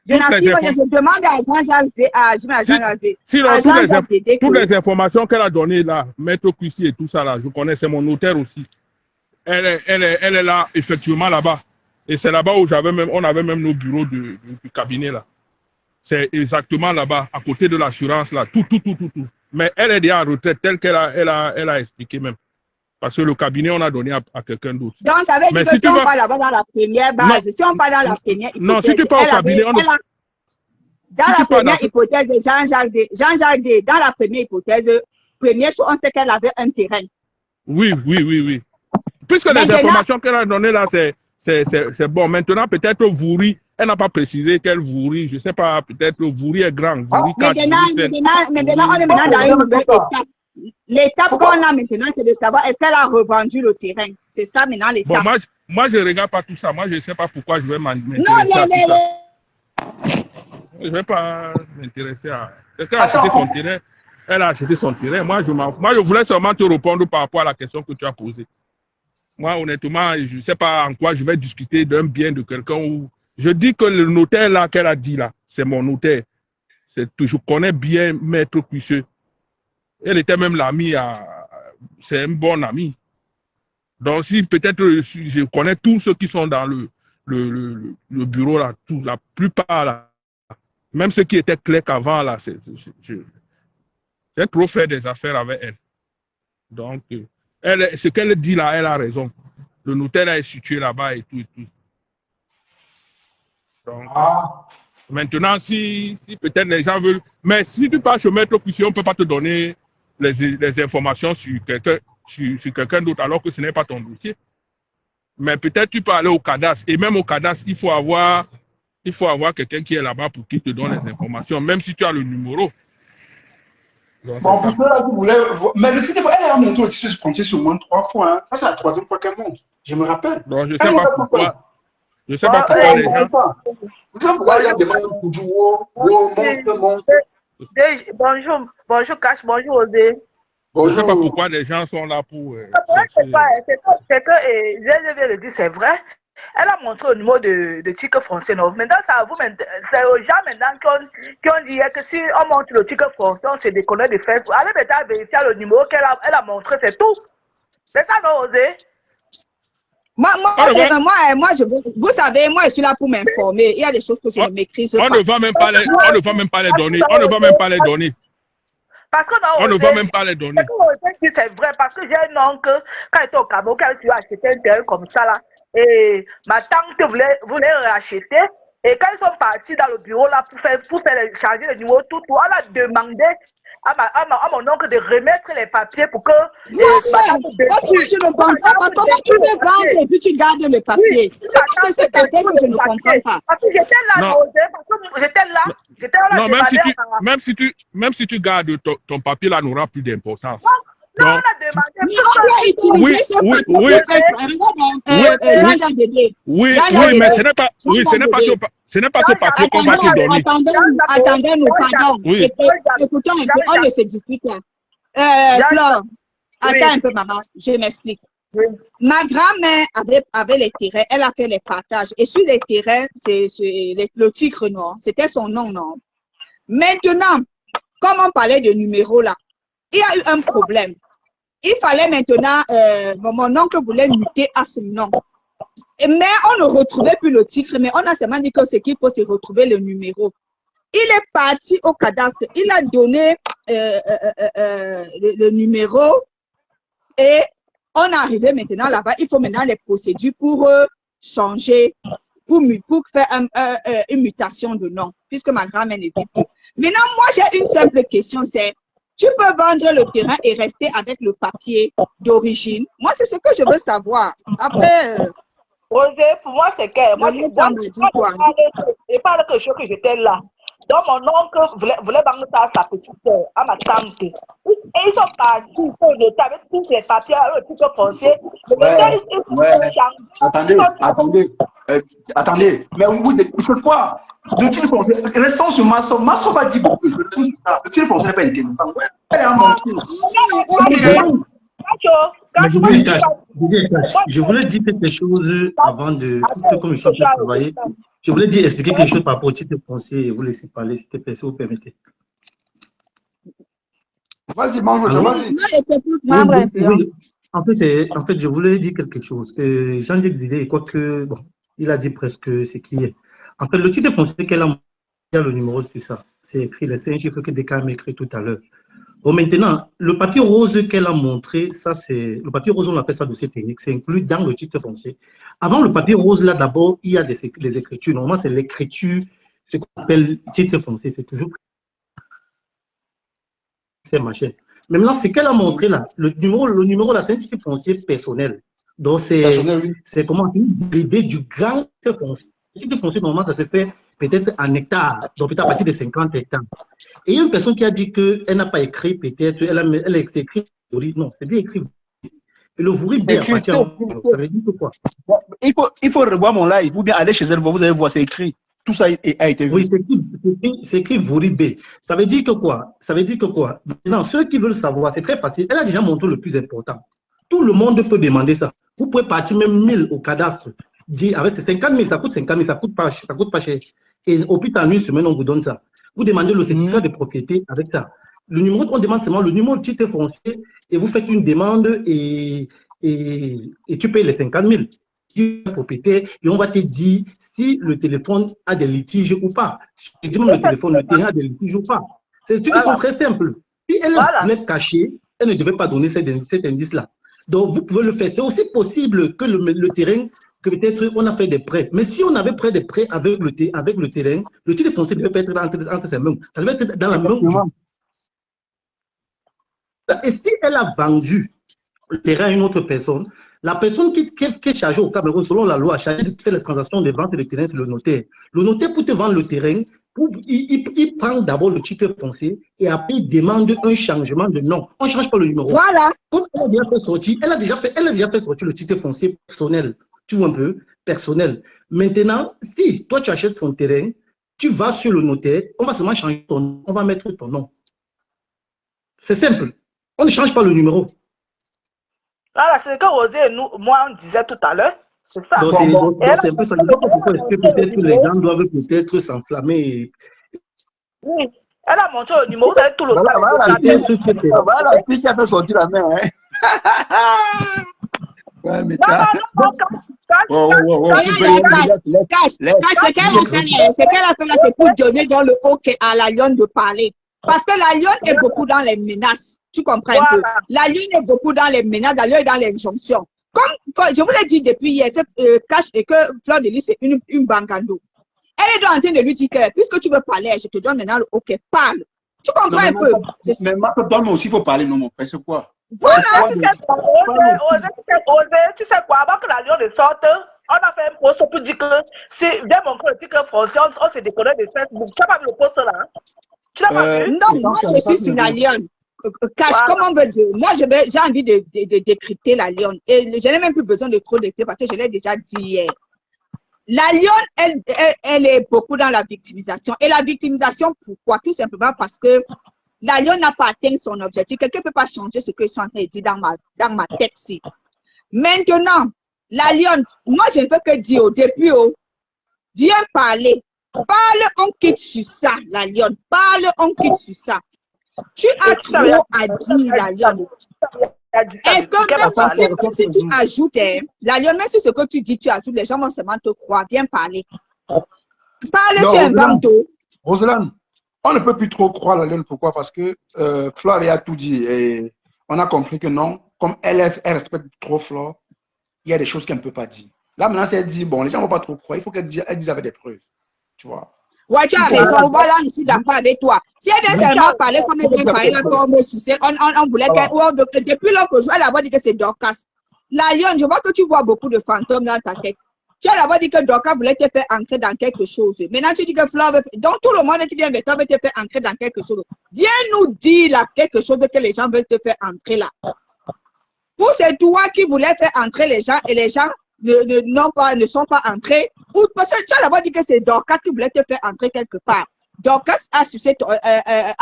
Je demande à Jean-Jacques toutes les informations qu'elle a données là, Maître Cuissi et tout ça là, je connais, c'est mon notaire aussi. Elle est là, effectivement là-bas. Et c'est là-bas où on avait même nos bureaux du cabinet là. C'est exactement là-bas, à côté de l'assurance là, tout. Mais elle est déjà en retraite, telle qu'elle a expliqué même. Parce que le cabinet, on a donné à quelqu'un d'autre. Donc, ça veut dire que si on va là-bas dans la première base, si on va dans la première hypothèse... Non, si tu pars au cabinet, dans la première hypothèse de Jean-Jacques D, dans la première hypothèse, première chose, on sait qu'elle avait un terrain. Oui. Puisque les informations qu'elle a données là, c'est bon. Maintenant, peut-être Vouri, elle n'a pas précisé quel Vouri, je ne sais pas, peut-être Vouri est grand. Maintenant, on est maintenant dans une nouvelle étape. L'étape qu'on a maintenant, c'est de savoir est-ce qu'elle a revendu le terrain. C'est ça maintenant l'étape. Bon, moi, je ne regarde pas tout ça. Moi, je ne sais pas pourquoi je vais m'intéresser à tout ça. Je ne vais pas m'intéresser à... Quelqu'un a acheté son terrain. Elle a acheté son terrain. Moi, je voulais seulement te répondre par rapport à la question que tu as posée. Moi, honnêtement, je ne sais pas en quoi je vais discuter d'un bien de quelqu'un. Je dis que le notaire là qu'elle a dit là, c'est mon notaire. Je connais bien Maître Cuisseux. Elle était même l'amie c'est un bon ami. Donc si peut-être je connais tous ceux qui sont dans le bureau là, la plupart là, même ceux qui étaient clercs avant là, j'ai trop fait des affaires avec elle. Donc ce qu'elle dit là, elle a raison. Le notaire est situé là-bas et tout. Donc, maintenant, si peut-être les gens veulent... Mais si tu pars chez Maître Cuisseux, on ne peut pas te donner les informations sur quelqu'un d'autre alors que ce n'est pas ton dossier. Mais peut-être tu peux aller au cadastre. Et même au cadastre, il faut avoir quelqu'un qui est là-bas pour qu'il te donne les informations, même si tu as le numéro. Donc, bon, parce que là, vous voulez... Mais le titre, elle a monté au titre foncier sur moins de 3 fois. Hein. Ça, c'est la 3e fois qu'elle monte. Je me rappelle. Donc, je ne sais pas pourquoi. Je ne sais pas pourquoi les gens... Vous savez pourquoi il y a des gens qui montent. Bonjour Cash, bonjour Osé. Je ne sais pas pourquoi les gens sont là pour... c'est que, je viens de dire, c'est vrai. Elle a montré au niveau de titre français. Maintenant, c'est aux gens maintenant qui ont dit que si on montre le titre français, on se déconne de faire. Allez maintenant vérifier le numéro qu'elle a montré, c'est tout. C'est ça, non, Osé? Moi, vous savez, moi, je suis là pour m'informer. Il y a des choses que je ne maîtrise pas. On ne va même pas les donner. Parce que non, on ne va même pas les donner. C'est vrai, parce que j'ai un oncle, quand il était au Cameroun, quand il a acheté un terrain comme ça, là, et ma tante voulait racheter. Et quand ils sont partis dans le bureau là pour charger le numéro, on a demandé à mon oncle de remettre les papiers pour que... je ne comprends pas. Comment tu veux vendre et puis tu gardes le papier? C'est cette affaire que je ne comprends pas. Parce que j'étais là, j'étais là. Non, même si tu gardes ton papier là, n'aura plus d'importance. Non, on a demandé. Mais on doit utiliser ce papier. Oui, mais ce n'est pas ce papier qu'on va te donner. Attendez-nous, pardon. Écoutons un peu, on ne se dispute pas. Flore, attends un peu, maman, je m'explique. Oui. Ma grand-mère avait les terrains, elle a fait les partages. Et sur les terrains, c'est le tigre, non? C'était son nom, non? Maintenant, comme on parlait de numéros là, il y a eu un problème. Il fallait maintenant, mon oncle voulait muter à ce nom. Mais on ne retrouvait plus le titre, mais on a seulement dit que c'est qu'il faut se retrouver le numéro. Il est parti au cadastre, il a donné le numéro et on est arrivé maintenant là-bas. Il faut maintenant les procédures pour changer, pour faire une mutation de nom, puisque ma grand-mère ne vit plus. Maintenant, moi, j'ai une simple question, c'est tu peux vendre le terrain et rester avec le papier d'origine? Moi, c'est ce que je veux savoir. Après... Rosé, pour moi, c'est clair. Moi, je parle quelque chose que j'étais là. Donc, mon oncle voulait vendre ça à sa petite soeur, à ma tante. Et ils sont partis pour le temps avec tous les papiers, le titre foncier. Attendez. Mais vous c'est quoi? Le titre foncier, restons sur Masso. Masso va dire beaucoup. Le titre foncier n'est pas une Je voulais dire quelque chose avant de, comme je suis en train de travailler, je voulais expliquer quelque chose par rapport au titre foncier et vous laisser parler, s'il te plaît, si vous permettez. Vas-y, mange, vas-y. En fait, je voulais dire quelque chose. Jean-Luc disait, quoique, bon, il a dit presque ce qui est. En fait, le titre foncier qu'elle a, le numéro, c'est ça. C'est écrit, c'est un chiffre que Descartes m'a écrit tout à l'heure. Bon, maintenant, le papier rose qu'elle a montré, ça c'est le papier rose, on appelle ça dossier technique, c'est inclus dans le titre foncier. Avant le papier rose, là d'abord, il y a des écritures. Normalement, c'est l'écriture, ce qu'on appelle titre foncier, c'est toujours c'est machin. Maintenant, ce qu'elle a montré là, le numéro là, c'est un titre foncier personnel. Donc, c'est comment l'idée du grand titre foncier. Le titre foncier, normalement, ça se fait peut-être en hectares, donc peut-être à partir de 50 hectares. Et il y a une personne qui a dit qu'elle n'a pas écrit, peut-être, elle a écrit, non, c'est bien écrit. Et le Vouribé appartient, ça veut dire quoi? Il faut revoir mon live, ou bien aller chez elle, vous allez voir, c'est écrit. Tout ça a été vu. Oui, c'est écrit Vouribé. Ça veut dire que quoi? Ça veut dire que quoi? Maintenant, ceux qui veulent savoir, c'est très facile. Elle a déjà montré le plus important. Tout le monde peut demander ça. Vous pouvez partir même 1000 au cadastre. Dire, avec ces 50 000, ça coûte 50 000, ça coûte pas cher. Et au plus tard, une semaine, on vous donne ça. Vous demandez le certificat de propriété avec ça. Le numéro, on demande seulement le numéro de titre foncier et vous faites une demande et tu payes les 50 000. Propriété et on va te dire si le téléphone a des litiges ou pas. Si le téléphone, le terrain a des litiges ou pas. C'est une question très simple. Si elle est cachée, elle ne devait pas donner cet indice-là. Donc, vous pouvez le faire. C'est aussi possible que le terrain, que peut-être on a fait des prêts. Mais si on avait fait des prêts avec le terrain, le titre foncier devait pas être entre ses mains. Ça devait être dans la main. Et si elle a vendu le terrain à une autre personne, la personne qui est chargée au Cameroun, selon la loi, chargée de faire les transactions de vente de terrain, c'est le notaire. Le notaire, pour te vendre le terrain, il prend d'abord le titre foncier et après il demande un changement de nom. On ne change pas le numéro. Voilà. Comme elle a déjà fait sortir le titre foncier personnel. Tu vois un peu, personnel. Maintenant, si toi tu achètes son terrain, tu vas sur le notaire, on va seulement changer ton nom, on va mettre ton nom. C'est simple. On ne change pas le numéro. Voilà, c'est ce que Rosé et moi on disait tout à l'heure. C'est ça. Donc, c'est un peu ça. Je ne sais pas pourquoi est-ce que peut-être que les gens doivent peut-être s'enflammer. Oui. Elle a montré le numéro, vous avez tout le temps. Voilà, qui a fait sortir la main. Ouais, mais ce qu'elle a fait là, c'est pour donner dans le haut à la lionne de parler. Parce que la lionne est beaucoup dans les menaces. Tu comprends un peu? La lionne est beaucoup dans les menaces, la lionne est dans les injonctions. Comme je vous l'ai dit depuis hier, que Cash et que Fleur de Lys, c'est une bangando. Elle est en train de lui dire que, puisque tu veux parler, je te donne maintenant le OK, parle. Tu comprends un peu? Mais moi aussi, il faut parler, non, mon frère, c'est quoi? Voilà, tu sais quoi, avant que la lionne ne sorte, on a fait un post pour dire que si dès mon côté que foncier, on se déconnecte de Facebook. Tu n'as pas vu le post là? Tu l'as pas vu? Non, moi je suis sur la lionne. Cash, comment on veut dire? Moi j'ai envie de décrypter la lionne. Et je n'ai même plus besoin de trop décrypter parce que je l'ai déjà dit hier. La lionne, elle est beaucoup dans la victimisation. Et la victimisation, pourquoi? Tout simplement parce que la lionne n'a pas atteint son objectif. Quelqu'un ne peut pas changer ce que je suis en train de dire dans ma tête. Si. Maintenant, la lionne, moi, je ne peux que dire depuis, viens parler. Parle, on quitte sur ça, la lionne. Parle, on quitte sur ça. Tu as trop à dire, la lionne. Est-ce que même si tu ajoutes, la lionne, même si ce que tu dis, tu ajoutes, les gens vont seulement te croire. Viens parler. Parle, tu inventes. Roselaine, on ne peut plus trop croire la lionne. Pourquoi? Parce que Flore a tout dit. Et on a compris que non, comme elle respecte trop Flore, il y a des choses qu'elle ne peut pas dire. Là, maintenant, si elle dit, bon, les gens ne vont pas trop croire, il faut qu'elle dise avec des preuves. Tu vois? Ouais, tu as raison. Voilà, je suis d'accord avec toi. Si elle vient seulement parler comme elle vient parler là, comme on voulait qu'elle. Depuis lors que je vais d'abord dire que c'est Dorcas. La lionne, je vois que tu vois beaucoup de fantômes dans ta tête. Tu as d'abord dit que Dorcas voulait te faire entrer dans quelque chose. Maintenant, tu dis que Flore veut. Donc, tout le monde qui vient avec toi veut te faire entrer dans quelque chose. Viens nous dire là quelque chose que les gens veulent te faire entrer là. Ou c'est toi qui voulais faire entrer les gens et les gens ne sont pas entrés. Ou parce que tu as d'abord dit que c'est Dorcas qui voulait te faire entrer quelque part. Dorcas a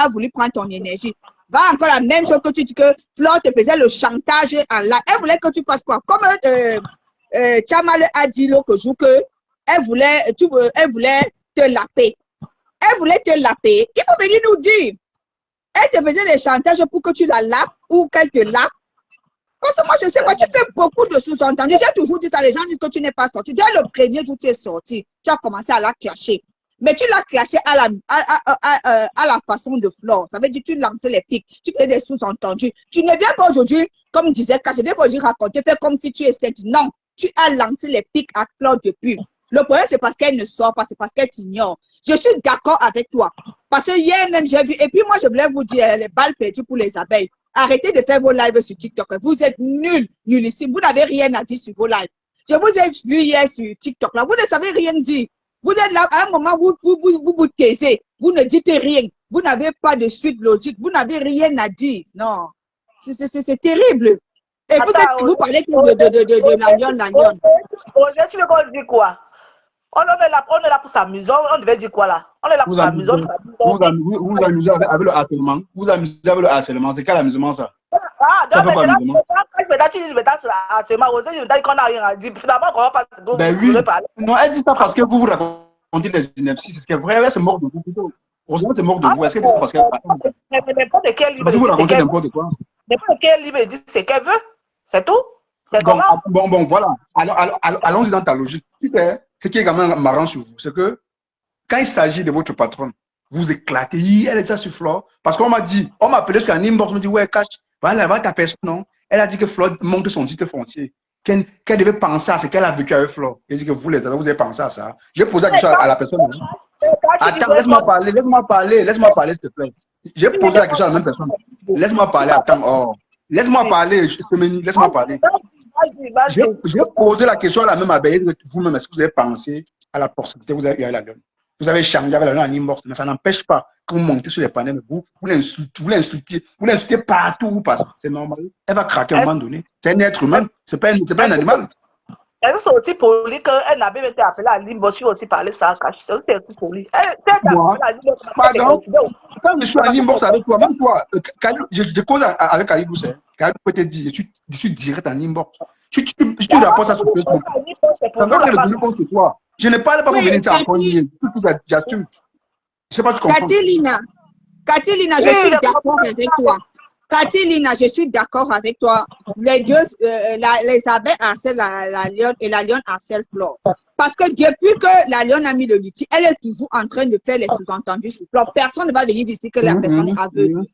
voulu prendre ton énergie. Va encore la même chose que tu dis que Flore te faisait le chantage en là. Elle voulait que tu fasses quoi? Comme Chamal a dit l'autre jour que elle voulait te laper. Elle voulait te laper. Il faut venir nous dire. Elle te faisait des chantages pour que tu la lapes ou qu'elle te lape. Parce que moi, je ne sais pas, tu fais beaucoup de sous-entendus. J'ai toujours dit ça, les gens disent que tu n'es pas sorti. Dès le premier jour, tu es sorti. Tu as commencé à la clasher. Mais tu l'as clashé à la façon de Flore. Ça veut dire que tu lançais les pics. Tu fais des sous-entendus. Tu ne viens pas aujourd'hui, comme disait Cash, je viens pas aujourd'hui raconter, faire comme si tu essaies. Non, tu as lancé les pics à Flore depuis. Le problème, c'est parce qu'elle ne sort pas, c'est parce qu'elle t'ignore. Je suis d'accord avec toi. Parce que hier même, j'ai vu. Et puis moi, je voulais vous dire, les balles perdues pour les abeilles. Arrêtez de faire vos lives sur TikTok. Vous êtes nuls, nullissimes. Vous n'avez rien à dire sur vos lives. Je vous ai vu hier sur TikTok. Là. Vous ne savez rien dire. Vous êtes là, à un moment, vous taisez. Vous ne dites rien. Vous n'avez pas de suite logique. Vous n'avez rien à dire. Non. C'est terrible. Et vous parlez de la lionne. Tu veux qu'on dise quoi? On est là pour s'amuser. On devait dire quoi là? On est là pour s'amuser. Vous amusez avec le harcèlement. Vous amusez avec le harcèlement. C'est quel amusement ça? Ah, donc maintenant, tu dis sur le harcèlement. Vous dites qu'on n'a rien à dire. Finalement, on va pas se parler. Non, elle dit ça parce que vous racontez des inepties. C'est ce qui est vrai. Elle se moque de vous plutôt. Heureusement, c'est moque de vous. Est-ce que c'est parce qu'elle. N'importe quel livre. Parce que vous racontez n'importe quoi. N'importe quel livre dit ce qu'elle veut. C'est tout. C'est comment? Bon, voilà. Allons-y dans ta logique. Ce qui est quand même marrant sur vous, c'est que quand il s'agit de votre patronne, vous éclatez. Elle est ça sur Flore. Parce qu'on m'a appelé sur un inbox, on m'a dit, ouais, Cash, voilà ta personne, non? Elle a dit que Flore monte son titre foncier. Qu'elle devait penser à ce qu'elle a vécu avec Flore. Elle dit que vous avez pensé à ça. J'ai posé la question à la personne. Attends, laisse-moi parler, s'il te plaît. J'ai posé la question à la même personne. Laisse-moi parler, attends. Oh. Laisse-moi parler, laisse-moi parler. J'ai posé la question à la même abeille que vous-même. Est-ce que vous avez pensé à la possibilité que vous avez eu à la lionne? Vous avez changé avec la lionne en inbox, mais ça n'empêche pas que vous montez sur les panels. Vous l'insultez partout parce que c'est normal. Elle va craquer à un moment donné. C'est un être humain, c'est pas un animal. Elle est aussi poli qu'elle n'avait même été appelée à l'inbox. Je suis aussi parlé ça à Cash. C'est aussi poli. Quand je suis à l'inbox avec toi, même toi, je cause avec Kalibou, Kalibou peut te dire, je suis direct en inbox. Tu rapportes ça sur Facebook. Ça va être revenu contre toi. Je ne parle pas pour venir encore nier. J'assume. Je ne sais pas, tu comprends. Katilina, je suis d'accord avec toi. Katilina, je suis d'accord avec toi. Les deux, les abeilles harcèlent la lionne et la lionne harcèle Flore. Parce que depuis que la lionne a mis le litige, elle est toujours en train de faire les sous-entendus sur Flore. Personne ne va venir dire que la personne est aveugle.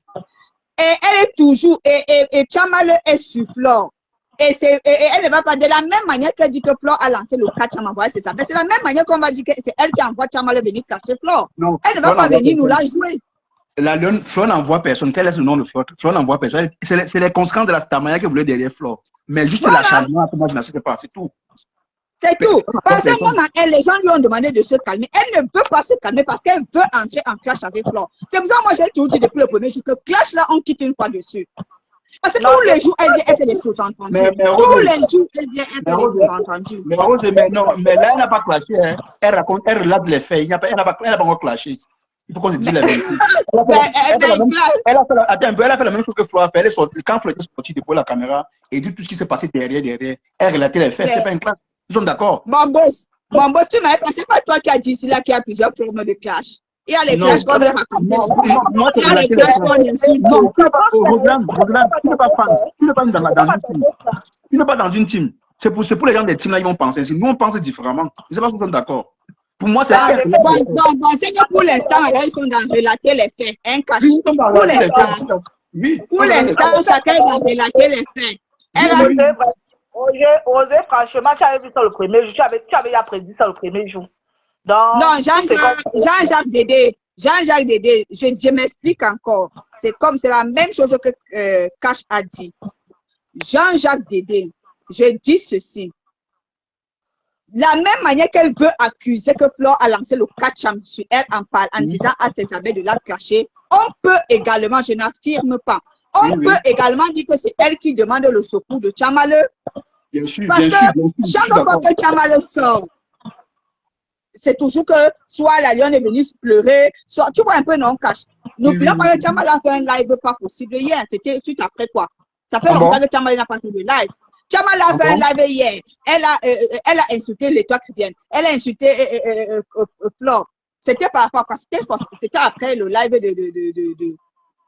Et elle est toujours, et Chamal est sur Flore. Et elle ne va pas de la même manière qu'elle dit que Flore a lancé le catch à m'envoyer, c'est ça. Mais c'est la même manière qu'on va dire que c'est elle qui envoie Chamal venir cacher Flore. Non, elle ne va pas venir nous la jouer. La lionne, Flore n'envoie personne. Quel est le nom de Flore? Flore n'envoie personne. C'est les conséquences de la Starmania qui voulait derrière Flore. Mais juste l'acharnement, moi je n'achète pas, c'est tout. C'est tout. Parce que moi, les gens lui ont demandé de se calmer. Elle ne veut pas se calmer parce qu'elle veut entrer en clash avec Flore. C'est pour ça que moi j'ai toujours dit depuis le premier jour que clash là, on quitte une fois dessus. Parce que tous les jours, elle fait des sous-entendus. Tous les jours, elle vient faire des sous-entendus. Mais là, elle n'a pas clashé. Hein. Elle relate les faits. Elle n'a pas encore clashé. Il faut qu'on se dise Mais- la vérité. Elle a fait la même chose que Flo a fait. Elle est sortie, quand Flo était sorti devant la caméra et dit tout ce qui s'est passé derrière, elle relatait les faits. C'est pas une classe. Ils sont d'accord. Mon boss, tu m'avais pas, c'est pas toi qui as dit ici là qu'il y a plusieurs formes de clash. Il y a les Non, clashs qu'on vient raconter. moi, Il y a les c'est clashs relater qu'on insulte. Non, Roseland, tu n'es pas fan. Tu n'es pas dans une team. Tu n'es pas dans une team. C'est pour les gens des teams là, ils vont penser ainsi. Nous, on pense différemment. Je ne sais pas si nous sommes d'accord. Pour moi, c'est C'est que pour l'instant, ils sont dans relater les faits. Un cash. Oui, nous sommes dans Pour relater les l'instant, faits. Oui. pour l'instant, chacun va relater les faits. Elle a Oui, c'est vrai. Osé, franchement, tu avais vu ça le premier jour. Tu avais déjà prédit ça le premier jour. Donc, Non, c'est comme- Jean-Jacques Dédé, je m'explique encore. C'est la même chose que Cash a dit. Jean-Jacques Dédé, je dis ceci. La même manière qu'elle veut accuser que Flore a lancé le catch sur elle en disant à ses amis de la cacher, on peut également, je n'affirme pas, on peut également dire que c'est elle qui demande le secours de Tchamale. Bien sûr, Parce bien que sûr. chaque fois que Tchamale sort, c'est toujours que soit la lionne est venue se pleurer, soit tu vois un peu non cash. N'oublions pas que Tchamale a fait un live pas possible hier. C'était suite après quoi. Ça fait longtemps que Tchamale n'a pas fait de live. Tchamale a fait un live hier. Elle a insulté les toits chrétiennes. Elle a insulté Flore. C'était par rapport à quoi? C'était après le live de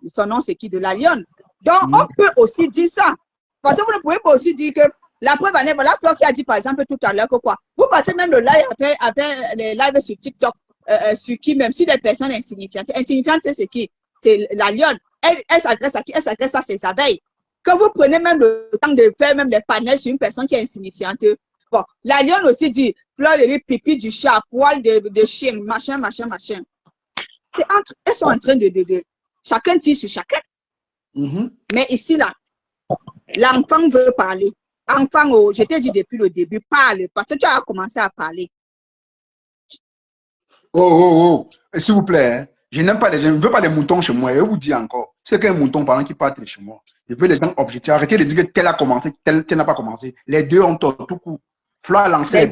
son nom, c'est qui? De la lionne. Donc, on peut aussi dire ça. Parce que vous ne pouvez pas aussi dire que la preuve en est, voilà, Flore qui a dit par exemple tout à l'heure que quoi? Vous passez même le live avec les lives sur TikTok, sur qui même, sur des personnes insignifiantes. Insignifiantes, c'est qui? C'est la lionne. Elle s'agresse à qui? Elle s'agresse à ses abeilles. Que vous prenez même le temps de faire même des panels sur une personne qui est insignifiante. Bon, la lionne aussi dit, Flore de pipi du chat, poil de chien, machin. Elles sont en train de chacun tire sur chacun. Mais ici, là, l'enfant veut parler. Enfant, je t'ai dit depuis le début, parle, parce que tu as commencé à parler. S'il vous plaît, hein, je n'aime pas je ne veux pas les moutons chez moi. Je vous dis encore, c'est qu'un mouton par exemple qui part chez moi. Je veux les gens objectifs. Arrêtez de dire que tel a commencé, tel n'a pas commencé. Les deux ont tort, tout coup. Flore a lancé.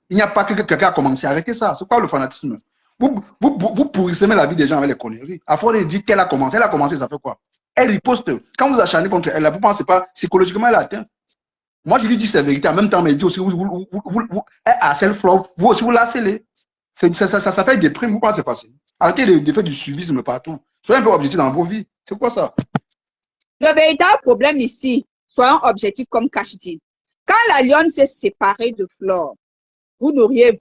Il n'y a pas que quelqu'un a commencé. Arrêtez ça. C'est quoi le fanatisme? Vous pourrissez même la vie des gens avec les conneries. À force de dire qu'elle a commencé, ça fait quoi? Elle riposte. Quand vous acharnez contre elle, vous ne pensez pas psychologiquement elle a atteint. Moi, je lui dis c'est vérité. En même temps, mais il dit aussi, elle harcèle Flore. Vous aussi, vous l'harcelez. Ça s'appelle des primes. Vous pensez pas ça? Arrêtez de faire du suivisme partout. Soyez un peu objectif dans vos vies. C'est quoi ça? Le véritable problème ici, soyons objectifs comme Cash dit. Quand la lionne s'est séparée de Flore, vous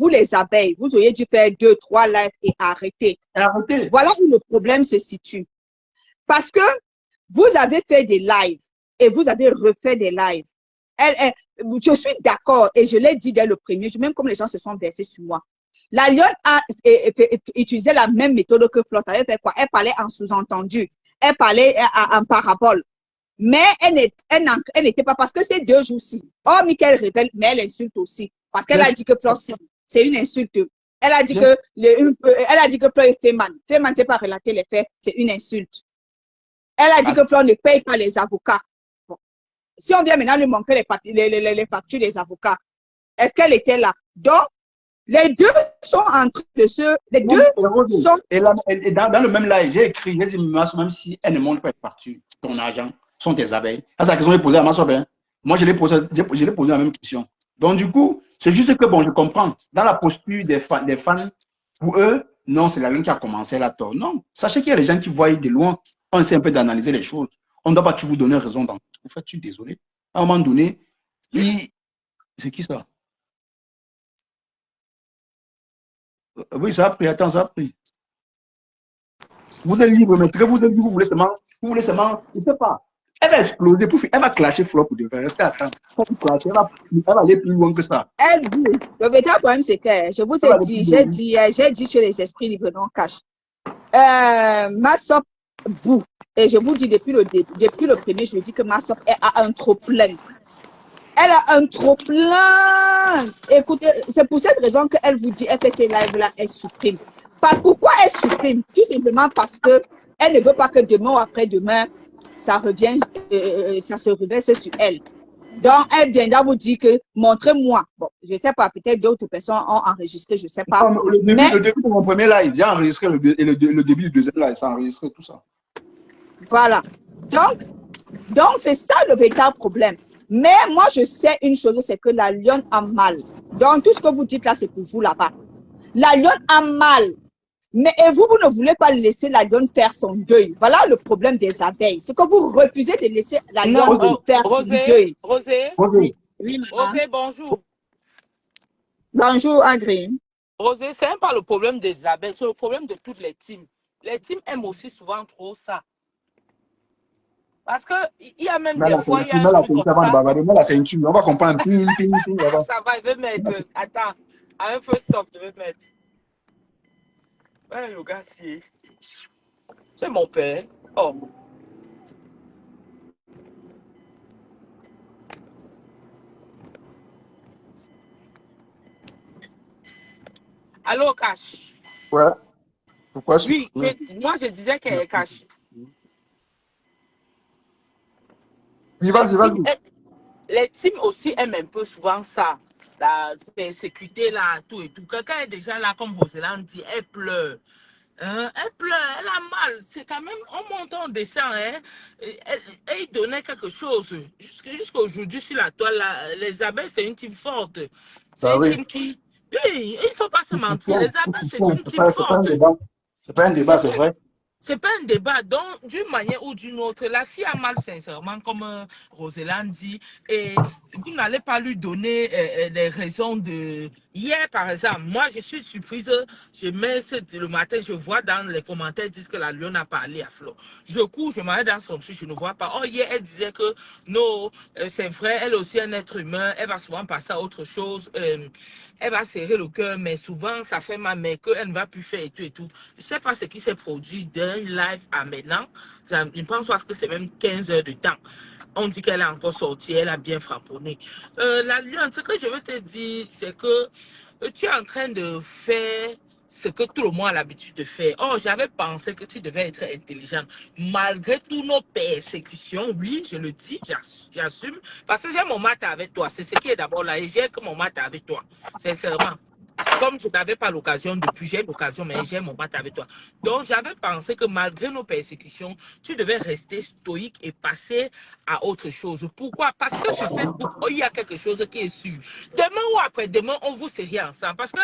les abeilles, vous auriez dû faire 2, 3 lives et arrêter. Voilà où le problème se situe. Parce que vous avez fait des lives et vous avez refait des lives. Je suis d'accord et je l'ai dit dès le premier jour, même comme les gens se sont versés sur moi. La lionne a utilisé la même méthode que Flore. Elle fait quoi? Elle parlait en sous-entendu. Elle parlait en parabole. Mais elle n'était pas, parce que ces 2 jours-ci, Michael révèle, mais elle insulte aussi. Parce qu'elle a dit que Flore, c'est une insulte. Elle a dit que Flore est Feman. Feman, c'est pas relater les faits, c'est une insulte. Elle a dit que Flore ne paye pas les avocats. Bon. Si on vient maintenant lui montrer les factures des avocats, est-ce qu'elle était là? Donc, les deux sont en train de se... Les deux sont... Et dans le même live, j'ai écrit, j'ai dit, même si elle ne montre pas les factures, ton argent sont tes abeilles. C'est la question que j'ai posée à Massob. Moi, je l'ai posé la même question. Donc, du coup, c'est juste que, bon, je comprends. Dans la posture des fans, pour eux, non, c'est la ligne qui a commencé la tort. Non, sachez qu'il y a des gens qui voient de loin. On essaie un peu d'analyser les choses. On ne doit pas toujours vous donner raison dans tout. En fait, je suis désolé. À un moment donné, c'est qui ça? Oui, ça a pris. Attends, ça a pris. Vous êtes libre, mais vous êtes libre, vous voulez seulement, je ne sais pas. Elle va exploser, elle va clasher Flore pour devenir. Restez à temps. Elle va aller plus loin que ça. Elle dit, le véritable problème, c'est que je vous ai dit, j'ai dit chez les esprits libres non cash. Massob boue. Et je vous dis depuis le premier, je dis que Massob a un trop plein. Elle a un trop plein. Écoutez, c'est pour cette raison qu'elle vous dit, elle fait ces lives-là, elle supprime. Pourquoi elle supprime? Tout simplement parce que elle ne veut pas que demain ou après-demain, ça revienne, ça se reverse sur elle. Donc, elle viendra vous dire que montrez-moi. Bon, je ne sais pas, peut-être d'autres personnes ont enregistré, je ne sais pas. Non, le début de mon premier live, j'ai enregistré le début du deuxième live, ça a enregistré tout ça. Voilà. Donc c'est ça le véritable problème. Mais moi, je sais une chose, c'est que la lionne a mal. Donc, tout ce que vous dites là, c'est pour vous là-bas. La lionne a mal. Mais et vous ne voulez pas laisser la lionne faire son deuil. Voilà le problème des abeilles. C'est que vous refusez de laisser la lionne faire son deuil. Rosé, Oui, maman. Rosé, bonjour. Bonjour, André. Rosé, c'est même pas le problème des abeilles, c'est le problème de toutes les teams. Les teams aiment aussi souvent trop ça. Parce qu'il y a même des fois, il y a un truc comme ça. On va comprendre. Ça va, je vais mettre. Attends, à un feu stop, je vais mettre. Ouais, le gars, c'est mon père. Oh. Allô, Cash. Ouais. Pourquoi? Oui, moi je disais qu'elle est Cash. Oui, vas-y. Les teams aussi aiment un peu souvent ça. La persécuter là, tout et tout. Quelqu'un est déjà là, comme Roseland dit, elle pleure. Elle pleure, elle a mal. C'est quand même, on monte, on descend. Hein. Elle donnait quelque chose. Jusqu'aujourd'hui, sur la toile, là, les abeilles, c'est une team forte. C'est une team qui. Oui, il ne faut pas se mentir. Les abeilles, c'est une team forte. C'est pas un débat, c'est vrai. C'est pas un débat. Donc, d'une manière ou d'une autre, la fille a mal sincèrement, comme Roseland dit, et vous n'allez pas lui donner les raisons de... Hier, par exemple, moi, je suis surprise, je mets le matin, je vois dans les commentaires, ils disent que la lionne a parlé à Flo. Je cours, je m'arrête dans son truc, je ne vois pas. Oh, hier, elle disait que non, c'est vrai, elle est aussi un être humain, elle va souvent passer à autre chose. Elle va serrer le cœur, mais souvent, ça fait mal, mais qu'elle ne va plus faire et tout et tout. Je ne sais pas ce qui s'est produit d'un live à maintenant. Je pense que c'est même 15 heures de temps. On dit qu'elle est encore sortie, elle a bien framponné. La lionne, ce que je veux te dire, c'est que tu es en train de faire ce que tout le monde a l'habitude de faire. Oh, j'avais pensé que tu devais être intelligente. Malgré toutes nos persécutions, oui, je le dis, j'assume. Parce que j'ai mon mat avec toi. C'est ce qui est d'abord là. Et j'ai que mon mat avec toi. Sincèrement. Comme je n'avais pas l'occasion depuis, j'ai l'occasion, mais j'ai mon mat avec toi. Donc, j'avais pensé que malgré nos persécutions, tu devais rester stoïque et passer à autre chose. Pourquoi? Parce que sur Facebook, oh, il y a quelque chose qui est sûr. Demain ou après-demain, on vous série ensemble. Parce que,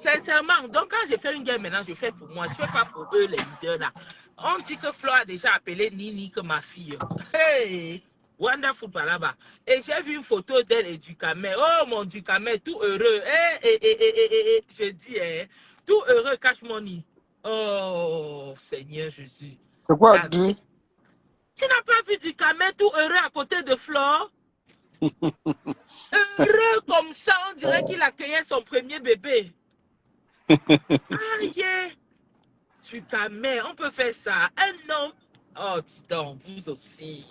sincèrement, donc quand je fais une guerre maintenant, je fais pour moi. Je ne fais pas pour eux, les leaders là. On dit que Flo a déjà appelé Nini que ma fille. Hey! Wonderful par là-bas. Et j'ai vu une photo d'elle et du camé. Oh mon du camé, tout heureux. Je dis, tout heureux, cash money. Oh Seigneur Jésus. C'est quoi, dis? Tu n'as pas vu du camé tout heureux à côté de Flore? Heureux comme ça, on dirait qu'il accueillait son premier bébé. Aïe, du camé, on peut faire ça. Un homme. Oh, dis donc, vous aussi.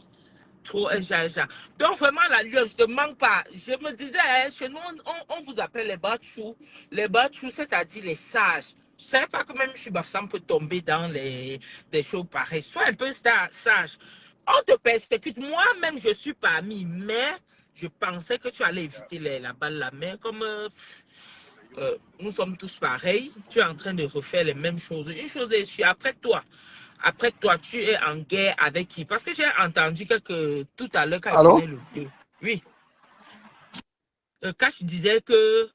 Trop un jaja. Donc vraiment la lionne, je ne te manque pas. Je me disais, hein, chez nous, on vous appelle les bachous. Les bachous, c'est-à-dire les sages. Je ne savais pas que même Shibafsam peut tomber dans des choses pareilles. Sois un peu sage. On te persécute. Moi-même, je suis parmi, mais je pensais que tu allais éviter la balle la main. Comme nous sommes tous pareils. Tu es en train de refaire les mêmes choses. Une chose est sûre, après toi, tu es en guerre avec qui? Parce que j'ai entendu que tout à l'heure, quand il prenait le jeu. Oui. Quand je disais que